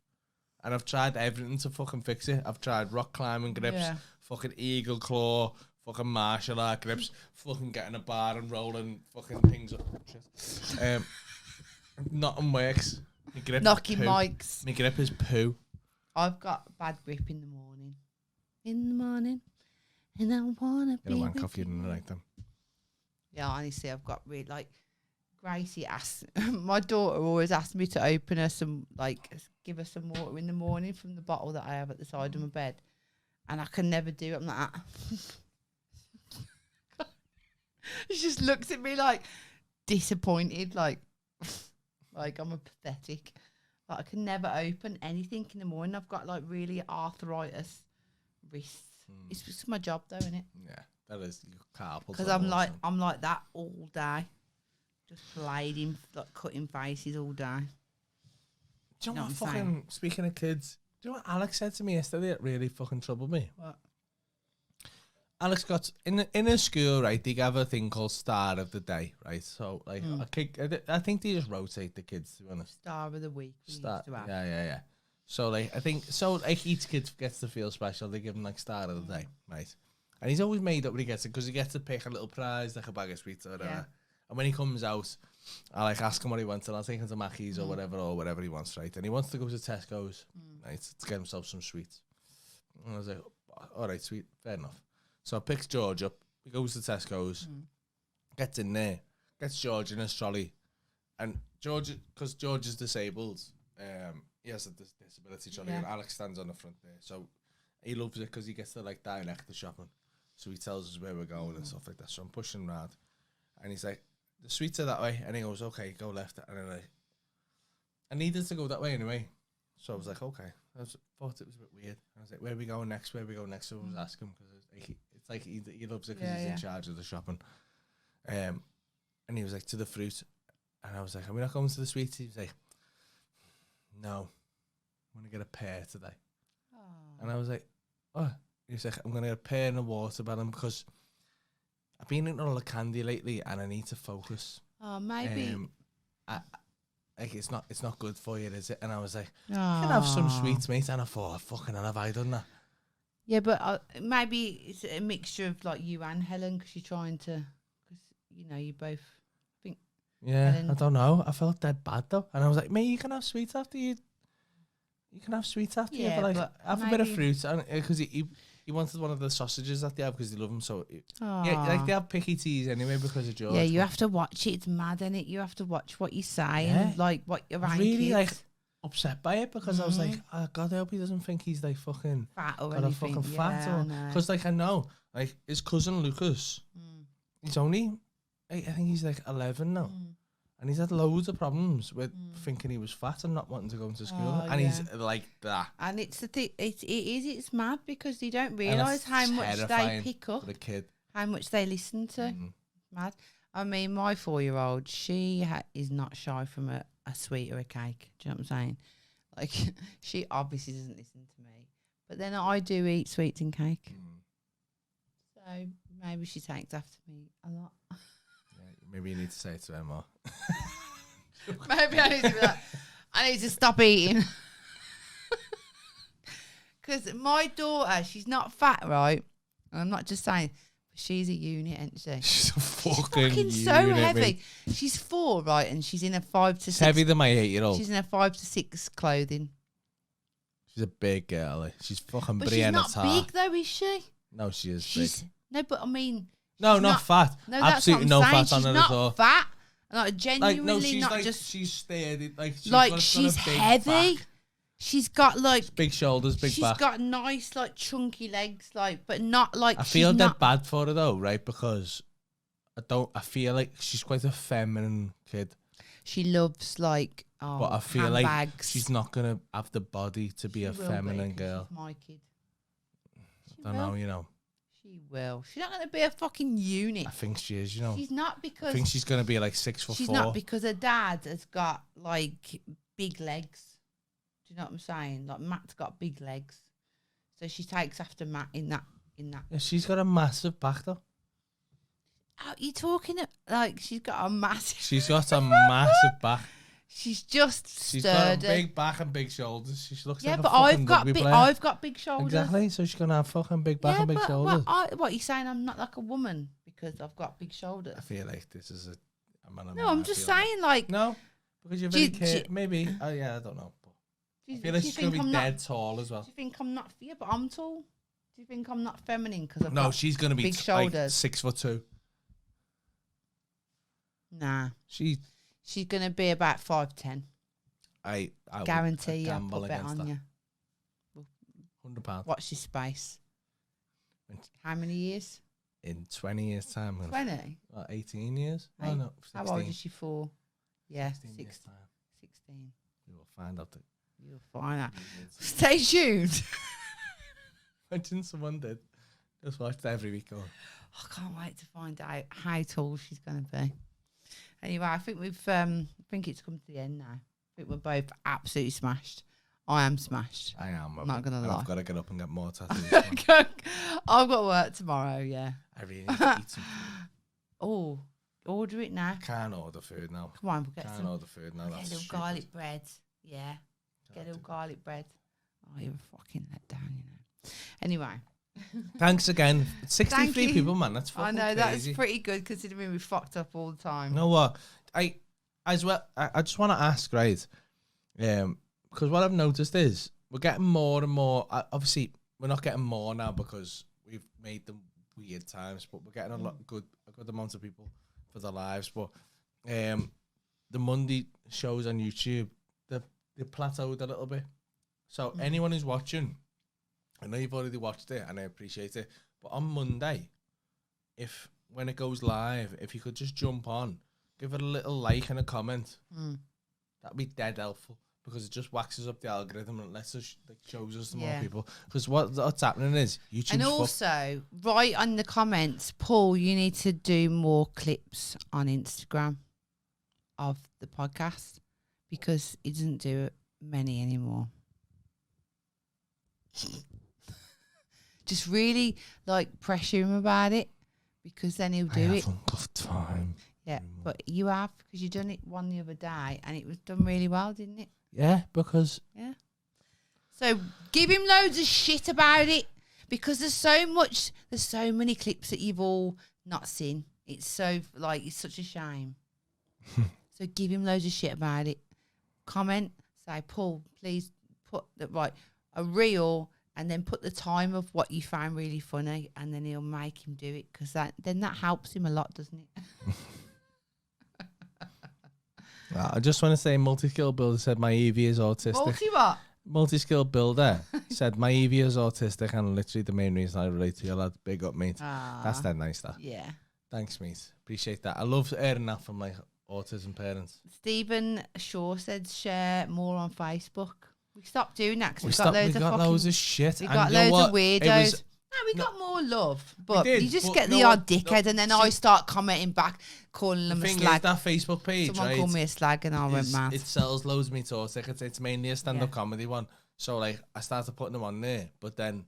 And I've tried everything to fucking fix it. I've tried rock climbing grips, fucking eagle claw, fucking martial art grips, fucking getting a bar and rolling fucking things up. Nothing works. My grip knocking is poo. mics. My grip is poo. I've got bad grip in the morning. And I wanna Get a be wank with off you you. and like them. Yeah, honestly, I've got really like Gracie asked my daughter always asked me to open her some give her some water in the morning from the bottle that I have at the side of my bed, and I can never do it. I'm like, she just looks at me like disappointed, like I'm a pathetic. Like I can never open anything in the morning. I've got like really arthritis wrists. It's just my job though, isn't it? Yeah, that is carpal. Because I'm like that all day, just blading, like cutting faces all day. Do you know what I'm fucking saying? speaking of kids? Do you know what Alex said to me yesterday? That really fucking troubled me. What? Alex got in a school, right? They have a thing called Star of the Day, right? So like I think they just rotate the kids, to be honest. Star of the week. Yeah. So like I think each kid gets to feel special. They give him like Star of the Day, right? And he's always made up when he gets it because he gets to pick a little prize like a bag of sweets or whatever. Yeah. And when he comes out, I like ask him what he wants, and I'll take him to Mackey's or whatever he wants, right? And he wants to go to Tesco's, right, to get himself some sweets. And I was like, all right, sweet, fair enough. So I picks George up. He goes to Tesco's, gets in there, gets George in his trolley, and because George is disabled, he has a disability trolley, and Alex stands on the front there. So he loves it because he gets to like direct the shopping. So he tells us where we're going and stuff like that. So I'm pushing round, and he's like, the sweets are that way, and he goes, okay, go left. And I'm like, I needed to go that way anyway. So I was like, okay. Thought it was a bit weird. I was like, where are we going next? So I was asking because it's like he loves it because he's in charge of the shopping. And he was like, to the fruit. And I was like, are we not going to the sweets? He was like, no, I'm going to get a pear today. Aww. And I was like, oh. He was like, I'm going to get a pear and a watermelon because I've been eating all the candy lately and I need to focus. Oh, maybe. Like it's not good for you, is it? And I was like, you can have some sweets, mate. And I thought, fucking hell, have I done that? Yeah, but maybe it's a mixture of like you and Helen because you're trying to, because you both think. Yeah, Helen, I don't know. I felt dead bad though, and I was like, mate, you can have sweets after you. You can have sweets after you, but like have a bit of fruit, and because he wanted one of the sausages that they have because they love them. So yeah, like they have picky teas anyway because of George. Yeah, you have to watch it. It's mad, isn't it? You have to watch what you say and like what you're really like upset by it because I was like, oh God, I hope he doesn't think he's like fucking fat or got anything. a fucking fat or because like I know like his cousin Lucas, he's only I think he's like 11 now. And he's had loads of problems with thinking he was fat and not wanting to go into school. And he's like that. And it's the thing, it's mad because they don't realise how much they pick up, for the kid. how much they listen to. Mad. I mean, my 4-year-old, she is not shy from a sweet or a cake. Do you know what I'm saying? Like, she obviously doesn't listen to me. But then I do eat sweets and cake. So maybe she takes after me a lot. Maybe you need to say it to her more. Maybe I need to be like, I need to stop eating. Because my daughter, she's not fat, right? And I'm not just saying, but she's a unit, isn't she? She's a fucking unit, so heavy. mate. She's 4, right? And she's in a 5 to 6. She's heavier than my 8-year-old. She's in a 5 to 6 clothing. She's a big girl. Eh? She's fucking But Brianna she's not big, though, is she? No, she is big. No, but I mean... No, not fat. No, absolutely no fat on her at all. She's not fat. Like, genuinely like, no, she's not like, just... she's sturdy. She's heavy. Back. She's got, like... Big shoulders, big back. She's got nice, like, chunky legs, like, but not, like... I feel dead bad for her, though, right? Because I feel like she's quite a feminine kid, She loves like but I feel like handbags. she's not gonna have the body to be She a will feminine be, 'cause girl. She's my kid. She I don't know, you know. She will. She's not going to be a fucking unit. I think she is, you know. She's not I because think she's gonna be like 6'4". she's not because her dad has got like big legs. Do you know what I'm saying? Like Matt's got big legs, so she takes after Matt in that. Yeah, she's got a massive back though. Oh, you talking like she's got a massive? She's got a massive back. She's just She's sturdy. got a big back and big shoulders. She looks Yeah, like a but fucking I've got rugby big. player. I've got big shoulders. Exactly. So she's gonna have fucking big back Yeah, and big but shoulders. what you saying? I'm not like a woman because I've got big shoulders. I feel like this is a man. No, I'm just saying like. No, because you're Do very you- cute. Maybe. Oh yeah, I don't know. Do I you, feel like do you she's gonna think be I'm dead not? tall as Do well. you think I'm not? Yeah, but I'm tall. Do you think I'm not feminine because I've No, got she's gonna be big like shoulders? 6'2". Nah, She's gonna be about 5'10". I would Guarantee you. I'll gamble put bet against on that. you. £100 Watch this space. How many years? in 20 years time. 20. 18 years. Oh Hey, no, 16. How old is she for? Yeah, 16 years 16. time. 16. We will find out. You'll find out. Stay tuned. Imagine someone did. Just watch it every week. I can't wait to find out how tall she's going to be. Anyway, I think I think it's come to the end now. I think we're both absolutely smashed. I am smashed. I am. I'm not gonna lie. I've got to get up and get more tattoos. I've got work tomorrow, yeah. I really need to eat some food. Oh, order it now. Can't order food now. Come on, we'll get Can't some. order food now. Get That's a little stupid. garlic bread. Yeah. Get a Can't little do garlic bread. Oh, you're fucking let down, you know. Anyway. Thanks again. 63 you. people, man. That's I fucking know, crazy. that's pretty good considering we fucked up all the time. You know what? I just want to ask, right? Because what I've noticed is we're getting more and more. Obviously, we're not getting more now because we've made them weird times, but we're getting a good amount of people for their lives. But the Monday shows on YouTube, they plateaued a little bit. So anyone who's watching, I know you've already watched it and I appreciate it, but on Monday, when it goes live, if you could just jump on, give it a little like and a comment, that'd be dead helpful because it just waxes up the algorithm and lets us shows us to more people. Because what's happening is YouTube's and also, write on the comments, Paul, you need to do more clips on Instagram of the podcast because he doesn't do many anymore. Just really like pressure him about it because then he'll do I it. haven't got time. Yeah, but you have because you done it one the other day and it was done really well, didn't it? Yeah, because Yeah. So give him loads of shit about it because there's so many clips that you've all not seen. It's so it's such a shame. So give him loads of shit about it. Comment, say, Paul, please put a reel and then put the time of what you found really funny and then he'll make him do it because that helps him a lot, doesn't it? I just want to say multi-skill builder said my Evie is autistic. What? Multi-skill builder said my Evie is autistic and literally the main reason I relate to you lad. Big up, mate. That's that nice stuff. Yeah. Thanks, mate. Appreciate that. I love hearing that from like autism parents. Stephen Shaw said share more on Facebook. We stopped doing that because We got loads of shit. We And got you know loads what? of weirdos. We got more love, but did, you just but get no the one- odd dickhead, no, and then see- I start commenting back, calling The them a thing is, slag. that Facebook page, Someone right? called me a slag, and I went mad. It sells loads of me tour tickets. It's mainly a stand-up Yeah. comedy one. So like, I started putting them on there, but then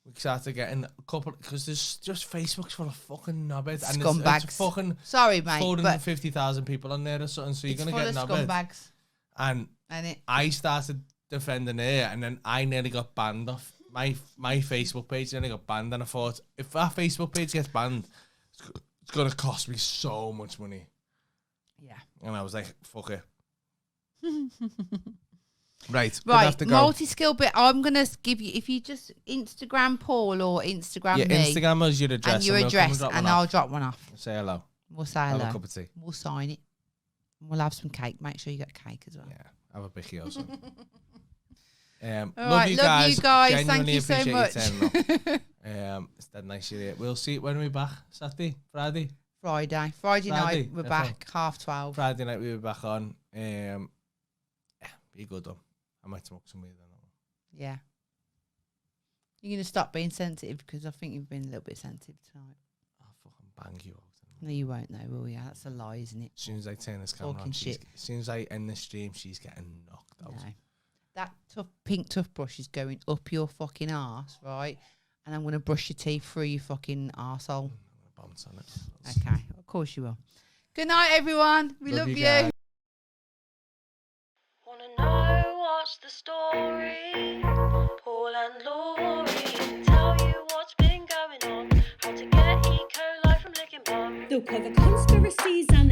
we started getting a couple because there's just Facebook's full of fucking knobheads and Scumbags. it's fucking Sorry, mate, but 450,000 people on there or something. So you're it's gonna full get of knobheads. scumbags, And and it. I started defending her, and then I nearly got banned off my Facebook page. Nearly got banned, and I thought if our Facebook page gets banned, it's gonna cost me so much money. Yeah. And I was like, fuck it. Right, Right, have to go. multi-skill bit. I'm gonna give you if you just Instagram Paul or Instagram Yeah, me Instagram us your address and your we'll come address, drop and one I'll off. drop one off. Say hello. We'll say Have hello. a cup of tea. We'll sign it. We'll have some cake. Make sure you get cake as well. Yeah, have a bicky or something. All love right, you love guys. you guys. Thank Genuinely you so appreciate much. you turning up. It's that nice you're here. We'll see when we back. Saturday, Friday. Friday Friday, night, we're okay. back, 12:30. Friday night we were back on. Yeah, be good though. I might smoke some weed then. Yeah. You're going to stop being sensitive because I think you've been a little bit sensitive tonight. I'll fucking bang you out. No, you won't know, will you? That's a lie, isn't it? As soon as I turn this camera Talking on, shit. as soon as I end the stream, she's getting knocked out. No. That pink toothbrush is going up your fucking arse, right? And I'm going to brush your teeth through your fucking arsehole. I'm gonna bounce on it. Okay, of course you will. Good night, everyone. We love you. guys. Wanna know what's the story? Paul and Laurie tell you what's been going on. How to get E. coli from licking bum. They'll cover conspiracies and